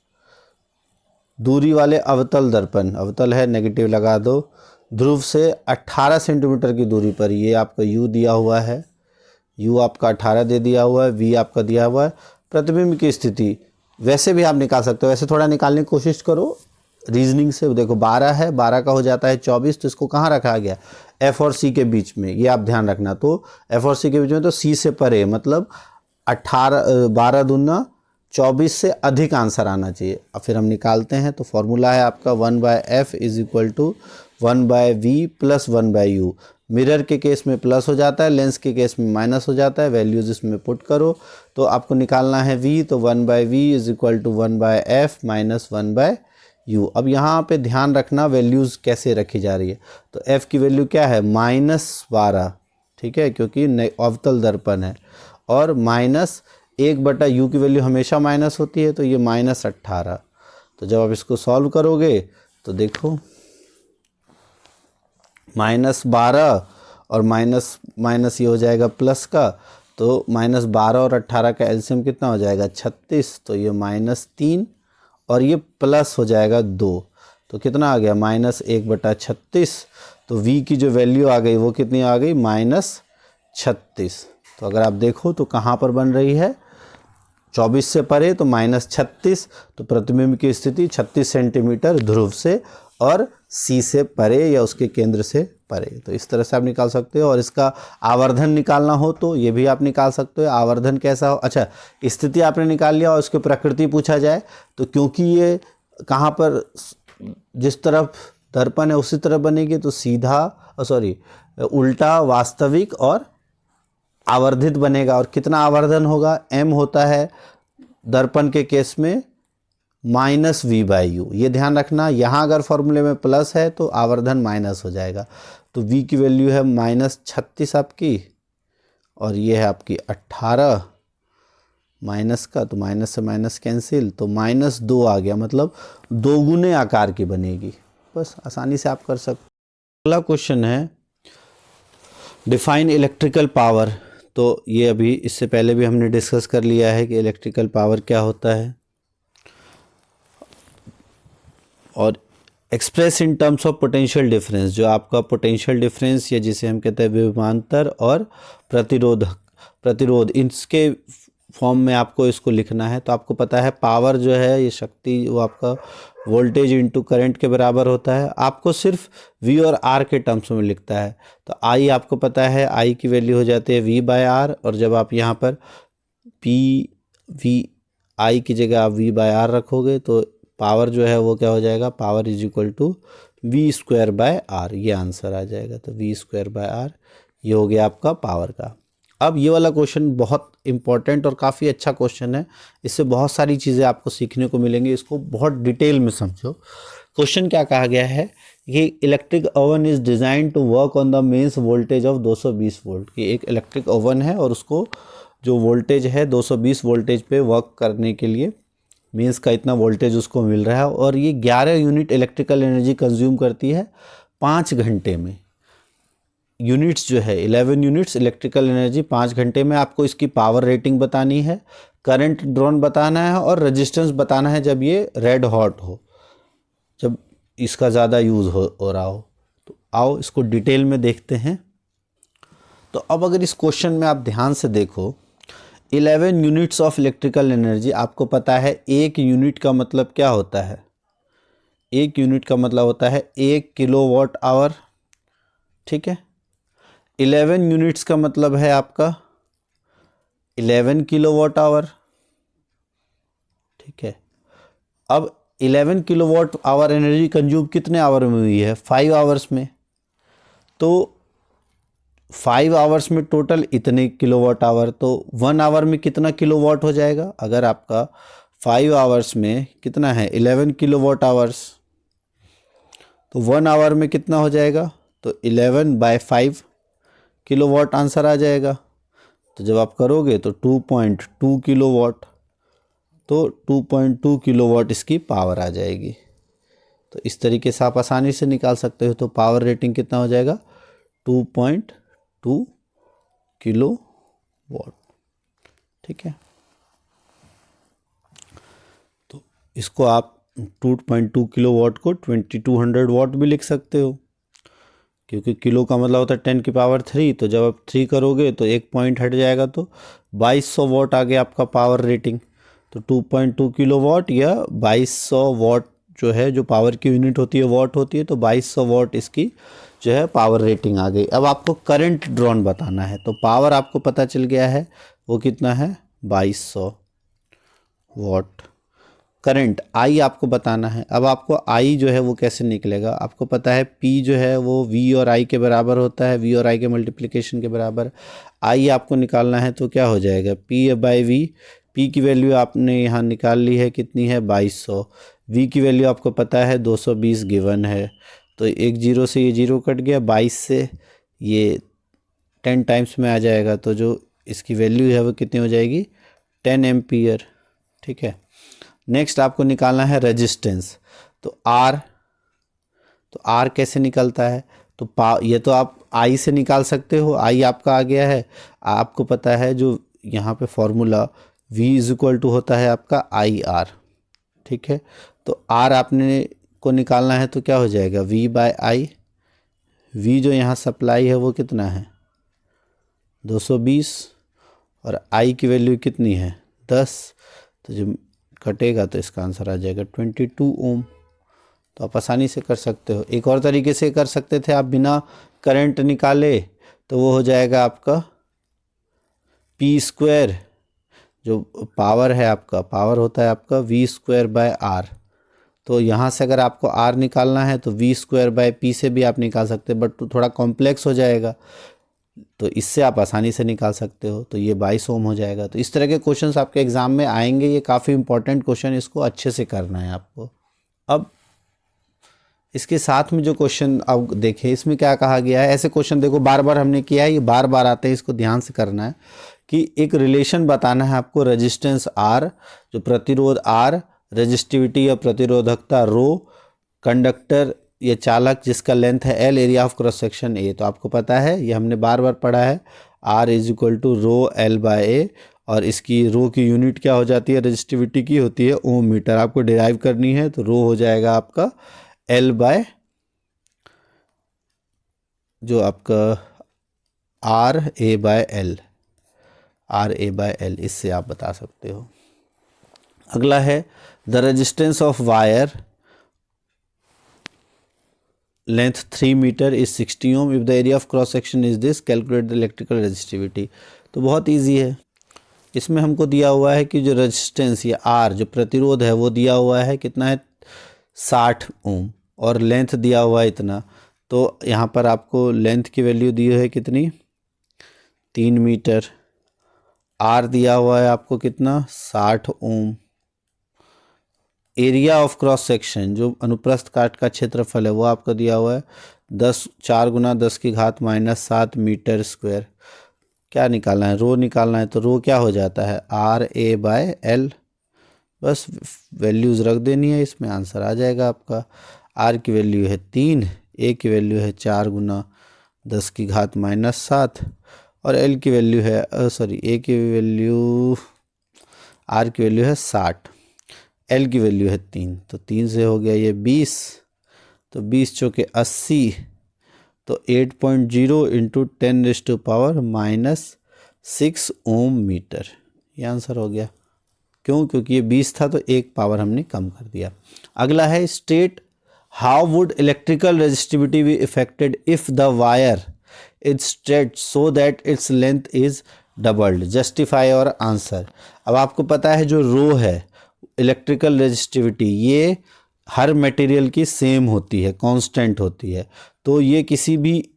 दूरी वाले अवतल दर्पण, अवतल है नेगेटिव लगा दो, ध्रुव से 18 सेंटीमीटर की दूरी पर, ये आपका यू दिया हुआ है, यू आपका 18 दे दिया हुआ है, वी आपका दिया हुआ है, प्रतिबिंब की स्थिति वैसे भी आप निकाल सकते हो। वैसे थोड़ा निकालने की कोशिश करो रीजनिंग से। देखो 12 है, 12 का हो जाता है 24, तो इसको कहाँ रखा गया, एफ और सी के बीच में, ये आप ध्यान रखना। तो एफ और सी के बीच में, तो सी से परे, मतलब 12 दूना 24 से अधिक आंसर आना चाहिए। अब फिर हम निकालते हैं। तो फॉर्मूला है आपका 1/f is equal to 1/v plus 1/u। Mirror के केस में प्लस हो जाता है, लेंस के केस में माइनस हो जाता है। वैल्यूज इसमें पुट करो तो आपको निकालना है v, तो 1/v is equal to 1/f minus 1/u। अब यहाँ पे ध्यान रखना वैल्यूज़ कैसे रखी जा रही है। तो f की वैल्यू क्या है, -12, ठीक है, क्योंकि अवतल दर्पण है, और -1/u की वैल्यू हमेशा माइनस होती है, तो ये -18। तो जब आप इसको सॉल्व करोगे तो देखो -12 और माइनस ये हो जाएगा प्लस का, तो -12 और 18 का एलसीएम कितना हो जाएगा, 36। तो ये -3 और ये प्लस हो जाएगा 2, तो कितना आ गया, -1/36। तो v की जो वैल्यू आ गई वो कितनी आ गई, -36। तो अगर आप देखो तो कहाँ पर बन रही है, 24 से परे, तो -36। तो प्रतिबिंब की स्थिति 36 सेंटीमीटर ध्रुव से और सी से परे या उसके केंद्र से परे। तो इस तरह से आप निकाल सकते हो। और इसका आवर्धन निकालना हो तो ये भी आप निकाल सकते हो। आवर्धन कैसा हो, अच्छा स्थिति आपने निकाल लिया और उसकी प्रकृति पूछा जाए तो क्योंकि ये कहाँ पर, जिस तरफ दर्पण है उसी तरफ बनेगी, तो सीधा उल्टा, वास्तविक और आवर्धित बनेगा। और कितना आवर्धन होगा, m होता है दर्पण के केस में -v/u। ये ध्यान रखना, यहाँ अगर फॉर्मूले में प्लस है तो आवर्धन माइनस हो जाएगा। तो v की वैल्यू है -36 आपकी, और ये है आपकी 18 माइनस का, तो माइनस से माइनस कैंसिल, तो -2 आ गया, मतलब 2 गुने आकार की बनेगी। बस आसानी से आप कर सकते। अगला क्वेश्चन है, डिफाइन इलेक्ट्रिकल पावर। तो ये अभी इससे पहले भी हमने डिस्कस कर लिया है कि इलेक्ट्रिकल पावर क्या होता है, और express in terms of potential difference, जो आपका पोटेंशियल डिफरेंस या जिसे हम कहते हैं विभवांतर और प्रतिरोध, इसके फॉर्म में आपको इसको लिखना है। तो आपको पता है पावर जो है, ये शक्ति, वो आपका वोल्टेज इंटू करंट के बराबर होता है। आपको सिर्फ V और R के टर्म्स में लिखता है। तो I आपको पता है, I की वैल्यू हो जाती है V/R, और जब आप यहाँ पर I की जगह आप V/R रखोगे तो पावर जो है वो क्या हो जाएगा, power is equal to V²/R, ये आंसर आ जाएगा। तो V²/R ये हो गया आपका पावर का। अब ये वाला क्वेश्चन बहुत इंपॉर्टेंट और काफ़ी अच्छा क्वेश्चन है, इससे बहुत सारी चीज़ें आपको सीखने को मिलेंगी, इसको बहुत डिटेल में समझो। क्वेश्चन क्या कहा गया है कि electric oven is design to work on the mains voltage of 220 volt. कि एक इलेक्ट्रिक ओवन है और उसको जो वोल्टेज है 220 वोल्टेज पे वर्क करने के लिए मीन्स का इतना वोल्टेज उसको मिल रहा है, और ये 11 यूनिट इलेक्ट्रिकल एनर्जी कंज्यूम करती है 5 घंटे में। यूनिट्स जो है 11 यूनिट्स इलेक्ट्रिकल एनर्जी 5 घंटे में। आपको इसकी पावर रेटिंग बतानी है, करंट ड्रॉन बताना है और रेजिस्टेंस बताना है जब ये रेड हॉट हो, जब इसका ज़्यादा यूज़ हो रहा हो। तो आओ इसको डिटेल में देखते हैं। तो अब अगर इस क्वेश्चन में आप ध्यान से देखो, 11 यूनिट्स ऑफ इलेक्ट्रिकल एनर्जी, आपको पता है 1 यूनिट का मतलब क्या होता है, 1 यूनिट का मतलब होता है 1 किलोवाट आवर, ठीक है। 11 यूनिट्स का मतलब है आपका 11 किलोवाट आवर, ठीक है। अब 11 किलोवाट आवर एनर्जी कंज्यूम कितने आवर में हुई है? 5 आवर्स में। तो 5 आवर्स में टोटल इतने किलोवाट आवर, तो 1 आवर में कितना किलोवाट हो जाएगा? अगर आपका 5 आवर्स में कितना है 11 किलोवाट आवर्स, तो 1 आवर में कितना हो जाएगा? तो 11/5 किलोवाट आंसर आ जाएगा। तो जब आप करोगे तो 2.2 किलोवाट, तो 2.2 किलोवाट इसकी पावर आ जाएगी। तो इस तरीके से आप आसानी से निकाल सकते हो। तो पावर रेटिंग कितना हो जाएगा? 2.2 किलोवाट। ठीक है, तो इसको आप 2.2 किलोवाट को 2200 वाट भी लिख सकते हो, क्योंकि किलो का मतलब होता है 10 की पावर 3। तो जब आप 3 करोगे तो एक पॉइंट हट जाएगा, तो 2200 वाट आ गया आपका पावर रेटिंग। तो 2.2 किलोवाट या 2200 वाट जो है, जो पावर की यूनिट होती है वाट होती है, तो 2200 वाट इसकी जो है पावर रेटिंग आ गई। अब आपको करंट ड्रॉन बताना है। तो पावर आपको पता चल गया है वो कितना है 2200 वाट। करंट आई आपको बताना है। अब आपको आई जो है वो कैसे निकलेगा? आपको पता है पी जो है वो वी और आई के बराबर होता है, वी और आई के मल्टीप्लिकेशन के बराबर। आई आपको निकालना है तो क्या हो जाएगा? P by V. पी की वैल्यू आपने यहाँ निकाल ली है, कितनी है 2200। वी की वैल्यू आपको पता है 220 गिवन है। तो एक जीरो से ये जीरो कट गया, 22 से ये 10 टाइम्स में आ जाएगा। तो जो इसकी वैल्यू है वो कितनी हो जाएगी? 10 एम्पियर। ठीक है, नेक्स्ट आपको निकालना है रेजिस्टेंस। तो आर, तो आर कैसे निकलता है? तो ये तो आप आई से निकाल सकते हो, आई आपका आ गया है। आपको पता है जो यहाँ पे formula V is equal to होता है आपका आई आर। ठीक है, तो आर आपने को निकालना है तो क्या हो जाएगा? V बाय आई। V जो यहाँ सप्लाई है वो कितना है 220, और आई की वैल्यू कितनी है 10। तो जब कटेगा तो इसका आंसर आ जाएगा 22 ओम। तो आप आसानी से कर सकते हो। एक और तरीके से कर सकते थे आप, बिना करंट निकाले, तो वो हो जाएगा आपका पी स्क्वायर, जो पावर है आपका, पावर होता है आपका वी स्क्वायर बाय आर। तो यहाँ से अगर आपको आर निकालना है तो वी स्क्वायर बाय पी से भी आप निकाल सकते हैं, बट तो थोड़ा कॉम्प्लेक्स हो जाएगा। तो इससे आप आसानी से निकाल सकते हो। तो ये 22 ओम हो जाएगा। तो इस तरह के क्वेश्चंस आपके एग्जाम में आएंगे। ये काफ़ी इंपॉर्टेंट क्वेश्चन, इसको अच्छे से करना है आपको। अब इसके साथ में जो क्वेश्चन अब देखें, इसमें क्या कहा गया है। ऐसे क्वेश्चन देखो बार बार हमने किया है, ये बार बार आते हैं, इसको ध्यान से करना है कि एक रिलेशन बताना है आपको। रेजिस्टेंस आर, जो प्रतिरोध आर, रेजिस्टिविटी या प्रतिरोधकता रो, कंडक्टर ये चालक जिसका लेंथ है L, area of cross section A. तो आपको पता है, ये हमने बार बार पढ़ा है, R is equal to rho L by A. और इसकी रो की यूनिट क्या हो जाती है रेजिस्टिविटी की? होती है ओम मीटर। आपको डिराइव करनी है तो रो हो जाएगा आपका एल बाय जो आपका R A by L, R A by L, इससे आप बता सकते हो। अगला है the resistance of wire length 3 metre is 60 ohm if the area of cross section is this, calculate the electrical resistivity. तो बहुत इजी है। इसमें हमको दिया हुआ है कि जो रेजिस्टेंस या आर जो प्रतिरोध है वो दिया हुआ है कितना है 60 ओम, और लेंथ दिया हुआ है इतना। तो यहाँ पर आपको लेंथ की वैल्यू दी है कितनी 3 मीटर। आर दिया हुआ है आपको कितना 60 ओम। एरिया ऑफ क्रॉस सेक्शन जो अनुप्रस्थ काट का क्षेत्रफल है वो आपको दिया हुआ है 4 गुना 10 की घात -7 मीटर स्क्वायर। क्या निकालना है? रो निकालना है। तो रो क्या हो जाता है आर ए बाय एल। बस वैल्यूज़ रख देनी है, इसमें आंसर आ जाएगा आपका। आर की वैल्यू है 3, ए की वैल्यू है 4 गुना 10 की घात -7, और एल की वैल्यू है ए की वैल्यू, आर की वैल्यू है 60, एल की वैल्यू है 3। तो 3 से हो गया ये 20, तो 20 चौके 80, तो 8.0 इंटू 10⁻⁻6 ओम मीटर, ये आंसर हो गया। क्यों? क्योंकि ये 20 था तो एक पावर हमने कम कर दिया। अगला है state how would electrical resistivity be affected if the wire is stretched so that its length is doubled, justify और आंसर। अब आपको पता है जो रो है इलेक्ट्रिकल रेजिस्टिविटी ये हर मटेरियल की सेम होती है, कांस्टेंट होती है। तो ये किसी भी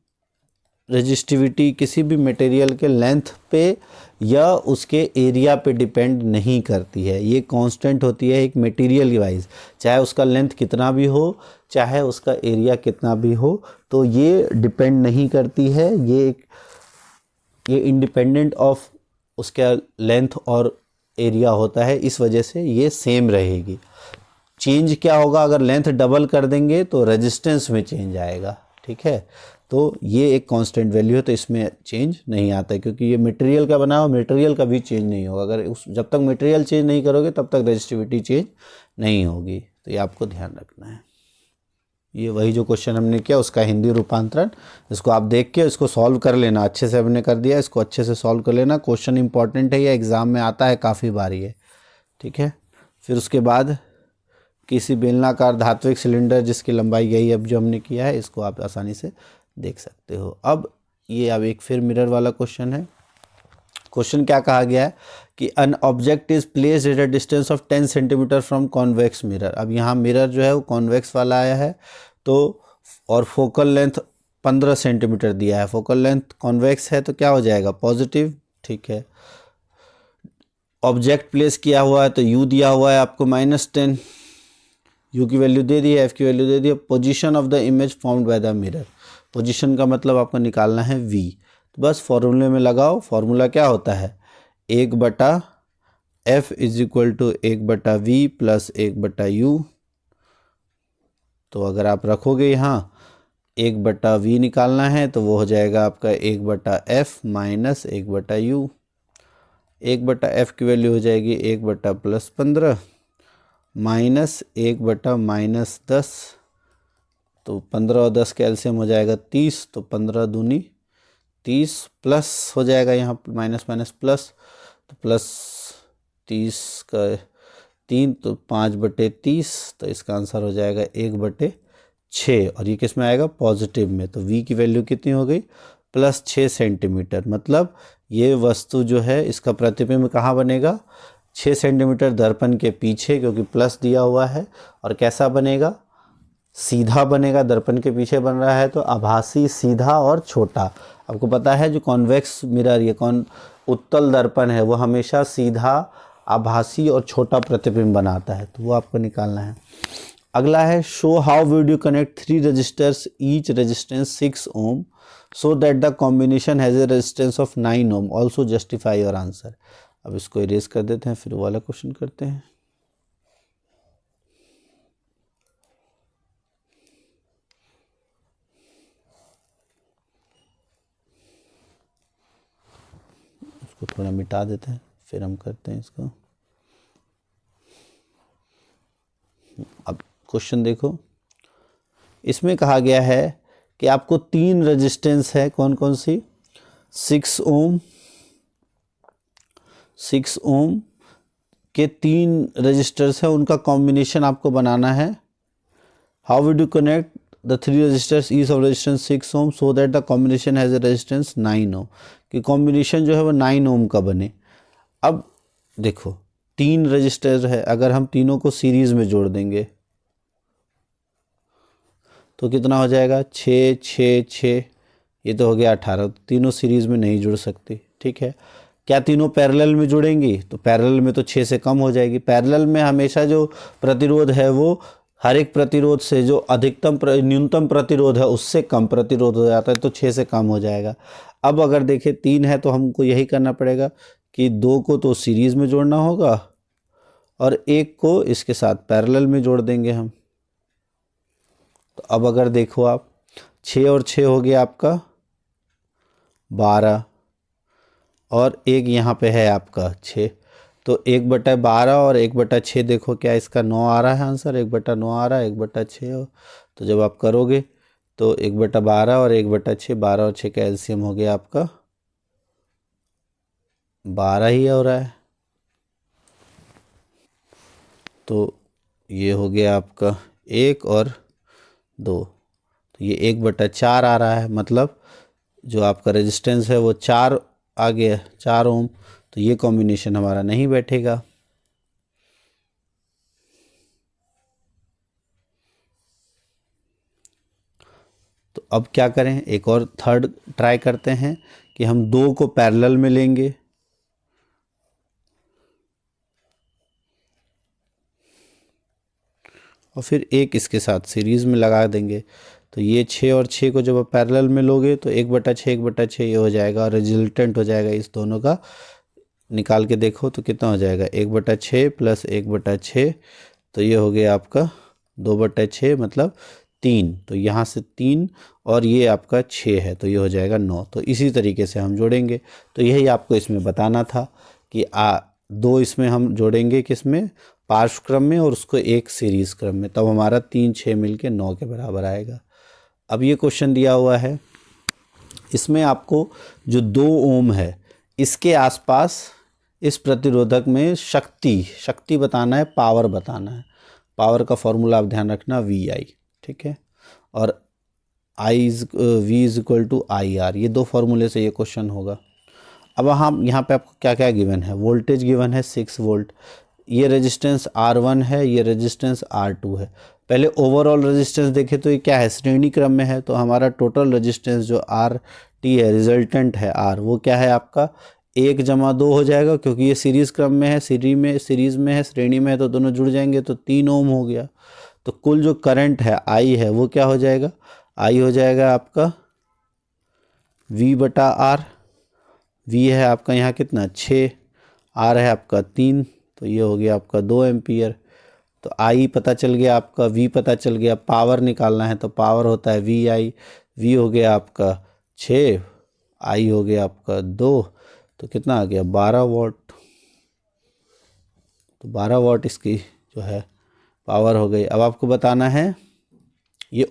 रेजिस्टिविटी किसी भी मटेरियल के लेंथ पे या उसके एरिया पे डिपेंड नहीं करती है, ये कांस्टेंट होती है एक मटेरियल वाइज, चाहे उसका लेंथ कितना भी हो, चाहे उसका एरिया कितना भी हो, तो ये डिपेंड नहीं करती है। ये इंडिपेंडेंट ऑफ उसका लेंथ और एरिया होता है, इस वजह से ये सेम रहेगी। चेंज क्या होगा, अगर लेंथ डबल कर देंगे तो रेजिस्टेंस में चेंज आएगा, ठीक है। तो ये एक कांस्टेंट वैल्यू है, तो इसमें चेंज नहीं आता है, क्योंकि ये मटेरियल का बना हो, मटेरियल का भी चेंज नहीं होगा। अगर जब तक मटेरियल चेंज नहीं करोगे तब तक रेजिस्टिविटी चेंज नहीं होगी, तो ये आपको ध्यान रखना है। ये वही जो क्वेश्चन हमने किया उसका हिंदी रूपांतरण, इसको आप देख के इसको सॉल्व कर लेना, अच्छे से हमने कर दिया, इसको अच्छे से सॉल्व कर लेना। क्वेश्चन इंपॉर्टेंट है, ये एग्ज़ाम में आता है काफ़ी बार ये, ठीक है। फिर उसके बाद किसी बेलनाकार धात्विक सिलेंडर जिसकी लंबाई यही अब जो हमने किया है, इसको आप आसानी से देख सकते हो। अब एक फिर मिरर वाला क्वेश्चन है। क्वेश्चन क्या कहा गया है कि an object is placed at a distance of 10 centimetre from convex mirror. अब यहाँ मिरर जो है वो कॉन्वेक्स वाला आया है, तो और फोकल लेंथ 15 सेंटीमीटर दिया है, फोकल लेंथ कॉन्वेक्स है तो क्या हो जाएगा, पॉजिटिव, ठीक है। ऑब्जेक्ट प्लेस किया हुआ है तो यू दिया हुआ है आपको -10, यू की वैल्यू दे दी है, एफ की वैल्यू दे दी है। Position of the image formed by the mirror, position का मतलब आपको निकालना है v, तो बस फॉर्मूले में लगाओ। फॉर्मूला क्या होता है, 1/f is equal to 1/v plus 1/u। तो अगर आप रखोगे यहाँ 1/v निकालना है तो वो हो जाएगा आपका 1/f माइनस 1/u। 1/f की वैल्यू हो जाएगी 1/+15 माइनस 1/-10, तो 15 और 10 का एलसीएम हो जाएगा 30, तो 15 दूनी 30 प्लस हो जाएगा यहाँ माइनस माइनस प्लस, तो प्लस 30 का 3 तो 5/30, तो इसका आंसर हो जाएगा 1/6। और ये किस में आएगा, पॉजिटिव में। तो v की वैल्यू कितनी हो गई, +6 सेंटीमीटर। मतलब ये वस्तु जो है इसका प्रतिबिंब कहाँ बनेगा, 6 सेंटीमीटर दर्पण के पीछे, क्योंकि प्लस दिया हुआ है। और कैसा बनेगा, सीधा बनेगा, दर्पण के पीछे बन रहा है तो आभासी, सीधा और छोटा। आपको पता है जो कॉन्वेक्स मिरर, ये उत्तल दर्पण है, वो हमेशा सीधा, आभासी और छोटा प्रतिबिंब बनाता है, तो वो आपको निकालना है। अगला है show how would you connect 3 registers each resistance 6 ohm so that the combination has a resistance of 9 ohm, also justify your answer. अब इसको इरेज कर देते हैं, फिर वाला क्वेश्चन करते हैं। इसको थोड़ा मिटा देते हैं, फिर हम करते हैं इसको। अब क्वेश्चन देखो, इसमें कहा गया है कि आपको 3 रेजिस्टेंस है, कौन कौन सी, 6 ओम, 6 ओम के 3 रजिस्टर्स है, उनका कॉम्बिनेशन आपको बनाना है। How would you connect the 3 registers each of resistance 6 ohm so that the combination has a resistance 9 ohm, कि कॉम्बिनेशन जो है वो 9 ओम का बने। अब देखो 3 रजिस्टर है, अगर हम तीनों को सीरीज में जोड़ देंगे तो कितना हो जाएगा, 6 6 6, ये तो हो गया 18। तीनों सीरीज़ में नहीं जुड़ सकती, ठीक है। क्या तीनों पैरेलल में जुड़ेंगी, तो पैरेलल में तो 6 से कम हो जाएगी। पैरेलल में हमेशा जो प्रतिरोध है वो हर एक प्रतिरोध से जो न्यूनतम प्रतिरोध है उससे कम प्रतिरोध हो जाता है, तो 6 से कम हो जाएगा। अब अगर देखें 3 है तो हमको यही करना पड़ेगा कि 2 को तो सीरीज़ में जोड़ना होगा और 1 को इसके साथ पैरेलल में जोड़ देंगे हम। तो अब अगर देखो आप 6 और 6 हो गया आपका 12, और 1 यहाँ पे है आपका 6, तो 1/12 और 1/6, देखो क्या इसका 9 आ रहा है आंसर, 1/9 आ रहा है, 1/6। तो जब आप करोगे तो 1/12 और 1/6, 12 और 6 का एलसीएम हो गया आपका 12 ही हो रहा है। तो ये हो गया आपका 1 और 2, तो ये 1/4 आ रहा है, मतलब जो आपका रेजिस्टेंस है वो 4 आ गया, 4 ओम। तो ये कॉम्बिनेशन हमारा नहीं बैठेगा। तो अब क्या करें, एक और थर्ड ट्राई करते हैं कि हम 2 को पैरेलल में लेंगे और फिर एक इसके साथ सीरीज़ में लगा देंगे। तो ये 6 और 6 को जब आप पैरेलल में लोगे तो 1/6 1/6 ये हो जाएगा और रिजल्टेंट हो जाएगा इस दोनों का। निकाल के देखो तो कितना हो जाएगा, 1/6 प्लस 1/6, तो ये हो गया आपका 2/6 मतलब 3। तो यहाँ से 3 और ये आपका 6 है तो ये हो जाएगा 9। तो इसी तरीके से हम जोड़ेंगे। तो यही आपको इसमें बताना था कि 2 इसमें हम जोड़ेंगे किस में, पार्श्व क्रम में, और उसको एक सीरीज़ क्रम में, तब हमारा 3 6 मिलके 9 के बराबर आएगा। अब ये क्वेश्चन दिया हुआ है, इसमें आपको जो 2 ओम है इसके आसपास इस प्रतिरोधक में शक्ति बताना है, पावर बताना है। पावर का फॉर्मूला आप ध्यान रखना, VI, ठीक है, और V is equal to IR, ये 2 फॉर्मूले से ये क्वेश्चन होगा। अब हम यहाँ पे आपको क्या क्या गिवन है, वोल्टेज गिवन है 6 वोल्ट, ये रेजिस्टेंस R1 है, ये रेजिस्टेंस R2 है। पहले ओवरऑल रेजिस्टेंस देखें तो ये क्या है, श्रेणी क्रम में है, तो हमारा टोटल रेजिस्टेंस जो RT है, रिजल्टेंट है R, वो क्या है आपका 1 + 2 हो जाएगा, क्योंकि ये सीरीज़ क्रम में है, सीरीज़ में है, श्रेणी में है, तो दोनों जुड़ जाएंगे तो 3 ओम हो गया। तो कुल जो करंट है I है वो क्या हो जाएगा, I हो जाएगा आपका V/R। V है आपका यहाँ कितना 6, R है आपका 3, तो ये हो गया आपका 2 एम्पियर। तो I पता चल गया आपका, V पता चल गया, पावर निकालना है तो पावर होता है VI। V हो गया आपका 6, I हो गया आपका 2, तो कितना आ गया 12 वाट। तो 12 वाट इसकी जो है पावर हो गई। अब आपको बताना है ये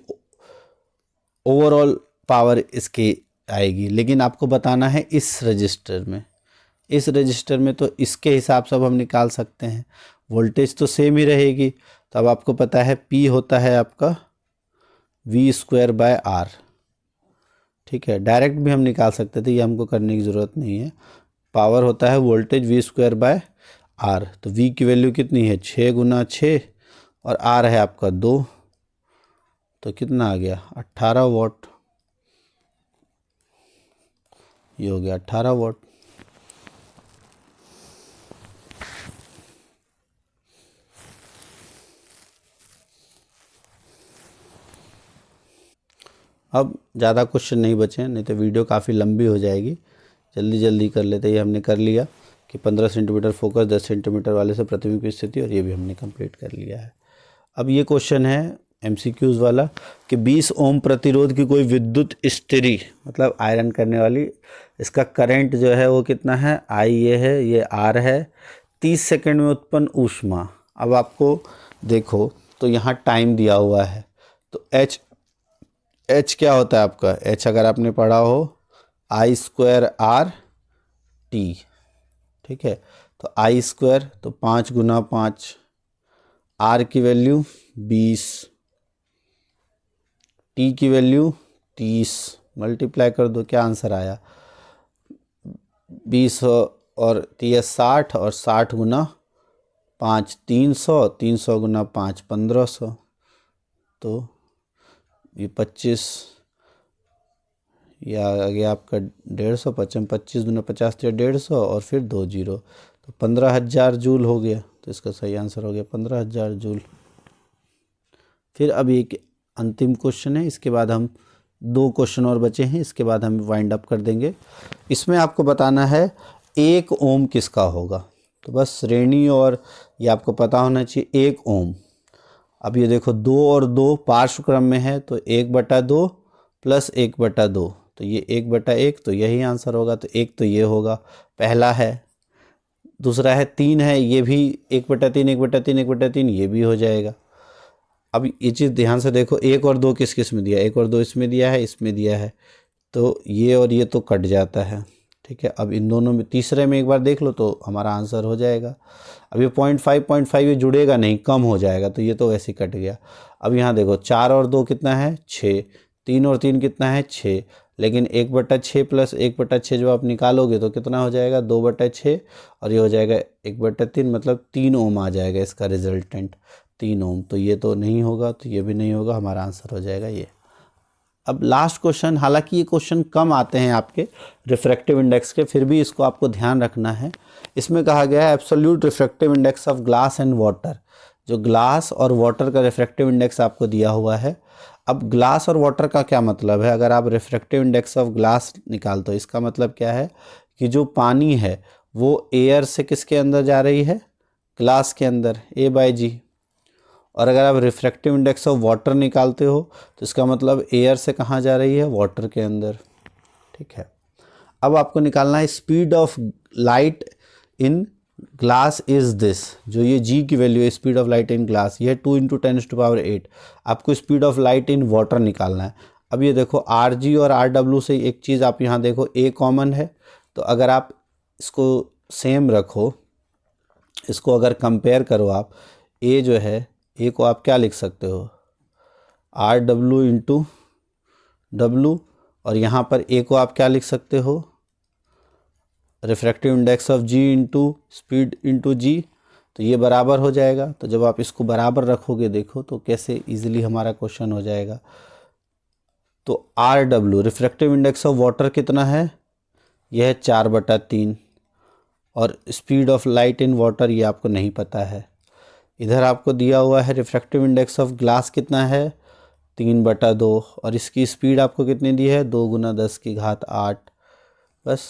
ओवरऑल पावर इसकी आएगी, लेकिन आपको बताना है इस रजिस्टर में तो इसके हिसाब से अब हम निकाल सकते हैं, वोल्टेज तो सेम ही रहेगी। तो अब आपको पता है P होता है आपका V²/R, ठीक है, डायरेक्ट भी हम निकाल सकते थे, ये हमको करने की ज़रूरत नहीं है। पावर होता है वोल्टेज V²/R, तो V की वैल्यू कितनी है 6 × 6 और R है आपका 2, तो कितना आ गया 18 वाट, ये हो गया 18 वाट। अब ज़्यादा क्वेश्चन नहीं बचे, नहीं तो वीडियो काफ़ी लंबी हो जाएगी, जल्दी कर लेते। ये हमने कर लिया कि 15 सेंटीमीटर फोकस, 10 सेंटीमीटर वाले से प्रतिबिंब की स्थिति, और ये भी हमने कंप्लीट कर लिया है। अब ये क्वेश्चन है MCQs वाला कि 20 ओम प्रतिरोध की कोई विद्युत स्त्री, मतलब आयरन करने वाली, इसका करंट जो है वो कितना है, I ये है, ये R है, 30 सेकंड में उत्पन्न ऊष्मा। अब आपको देखो तो यहाँ टाइम दिया हुआ है, तो H क्या होता है आपका, H अगर आपने पढ़ा हो I²RT, ठीक है, तो I² तो 5 × 5, R की वैल्यू 20, T की वैल्यू 30, मल्टीप्लाई कर दो, क्या आंसर आया 20 और 30 60, और 60 × 5 300, 300 × 5 1500, तो ये 25, या आ गया आपका 150, 25 × 50 = 150 और फिर 2 जीरो, तो 15,000 जूल हो गया। तो इसका सही आंसर हो गया 15,000 जूल। फिर अब एक अंतिम क्वेश्चन है, इसके बाद हम 2 क्वेश्चन और बचे हैं, इसके बाद हम वाइंड अप कर देंगे। इसमें आपको बताना है 1 ओम किसका होगा, तो बस श्रेणी और ये आपको पता होना चाहिए 1 ओम। अब ये देखो 2 और 2 पार्श्व क्रम में है, तो 1/2 प्लस 1/2, तो ये 1/1, तो यही आंसर होगा। तो एक तो ये होगा, पहला है। दूसरा है 3 है, ये भी 1/3 1/3 1/3, ये भी हो जाएगा। अब ये चीज़ ध्यान से देखो, 1 और 2 किस में दिया है, 1 और 2 इसमें दिया है, इसमें दिया है, तो ये और ये तो कट जाता है, ठीक है। अब इन दोनों में तीसरे में एक बार देख लो तो हमारा आंसर हो जाएगा। अब ये 0.5 ये जुड़ेगा नहीं, कम हो जाएगा, तो ये तो वैसे ही कट गया। अब यहाँ देखो 4 और 2 कितना है 6, 3 और 3 कितना है 6, लेकिन 1/6 प्लस 1/6 जो आप निकालोगे तो कितना हो जाएगा 2/6, और ये हो जाएगा 1/3, मतलब 3 ओम आ जाएगा इसका रिजल्टेंट, 3 ओम। तो ये तो नहीं होगा, तो ये भी नहीं होगा, हमारा आंसर हो जाएगा ये। अब लास्ट क्वेश्चन, हालांकि ये क्वेश्चन कम आते हैं आपके रिफ्रैक्टिव इंडेक्स के, फिर भी इसको आपको ध्यान रखना है। इसमें कहा गया है absolute refractive index of glass and water. जो ग्लास और वाटर का रिफ्रैक्टिव इंडेक्स आपको दिया हुआ है। अब ग्लास और वाटर का क्या मतलब है, अगर आप रिफ्रैक्टिव इंडेक्स ऑफ ग्लास निकालते हो, इसका मतलब क्या है कि जो पानी है वो एयर से किसके अंदर जा रही है, ग्लास के अंदर, A/G। और अगर आप रिफ्रैक्टिव इंडेक्स ऑफ वाटर निकालते हो तो इसका मतलब एयर से कहाँ जा रही है, वाटर के अंदर। ठीक है, अब आपको निकालना है speed of light in glass is this. जो ये जी की वैल्यू है speed of light in glass, ये 2 × 10⁸। आपको speed of light in water निकालना है। अब ये देखो RG और RW से एक चीज़ आप यहाँ देखो, A कॉमन है, तो अगर आप इसको सेम रखो, इसको अगर कंपेयर करो आप, A जो है, A को आप क्या लिख सकते हो, RW × W, और यहाँ पर A को आप क्या लिख सकते हो, refractive index of G × speed × G। तो ये बराबर हो जाएगा। तो जब आप इसको बराबर रखोगे, देखो तो कैसे इजीली हमारा क्वेश्चन हो जाएगा। तो RW refractive index of water कितना है, यह है 4/3, और speed of light in water ये आपको नहीं पता है। इधर आपको दिया हुआ है रिफ्रैक्टिव इंडेक्स ऑफ ग्लास कितना है, 3/2, और इसकी स्पीड आपको कितनी दी है, 2 × 10⁸। बस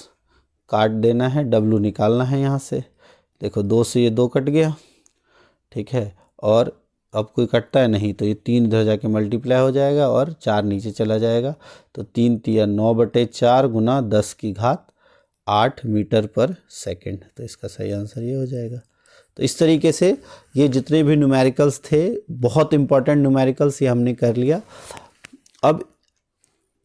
काट देना है, W निकालना है यहाँ से। देखो 2 से ये 2 कट गया, ठीक है, और अब कोई कटता है नहीं, तो ये 3 इधर जाके मल्टीप्लाई हो जाएगा और 4 नीचे चला जाएगा। तो 3 × 9/4 × 10⁸ मीटर/सेकंड। तो इसका सही आंसर ये हो जाएगा। तो इस तरीके से ये जितने भी न्यूमेरिकल्स थे, बहुत इंपॉर्टेंट न्यूमेरिकल्स, ये हमने कर लिया। अब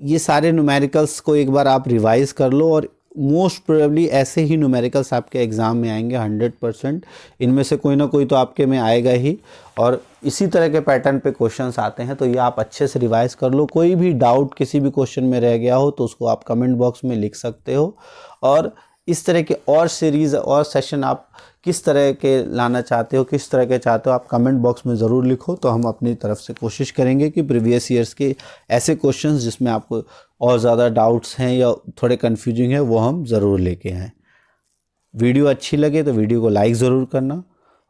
ये सारे न्यूमेरिकल्स को एक बार आप रिवाइज़ कर लो, और मोस्ट प्रोबेबली ऐसे ही न्यूमेरिकल्स आपके एग्ज़ाम में आएंगे 100%। इनमें से कोई ना कोई तो आपके में आएगा ही, और इसी तरह के पैटर्न पे क्वेश्चंस आते हैं। तो ये आप अच्छे से रिवाइज़ कर लो। कोई भी डाउट किसी भी क्वेश्चन में रह गया हो तो उसको आप कमेंट बॉक्स में लिख सकते हो। और इस तरह के और सीरीज़ और सेशन आप किस तरह के लाना चाहते हो, किस तरह के चाहते हो, आप कमेंट बॉक्स में ज़रूर लिखो। तो हम अपनी तरफ से कोशिश करेंगे कि प्रीवियस ईयर्स के ऐसे क्वेश्चंस जिसमें आपको और ज़्यादा डाउट्स हैं या थोड़े कन्फ्यूजिंग है, वो हम ज़रूर लेके आएँ। वीडियो अच्छी लगे तो वीडियो को लाइक ज़रूर करना,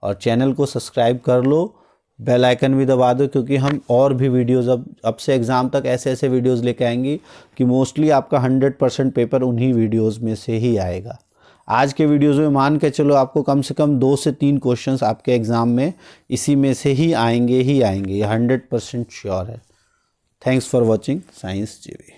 और चैनल को सब्सक्राइब कर लो, बेल आइकन भी दबा दो, क्योंकि हम और भी वीडियोस अब से एग्ज़ाम तक ऐसे ऐसे वीडियोस लेके आएंगे कि मोस्टली आपका 100% पेपर उन्हीं वीडियोस में से ही आएगा। आज के वीडियोस में मान के चलो आपको कम से कम 2 से 3 क्वेश्चंस आपके एग्ज़ाम में इसी में से ही आएंगे, ये 100% श्योर है। थैंक्स फॉर वॉचिंग साइंस जीवी।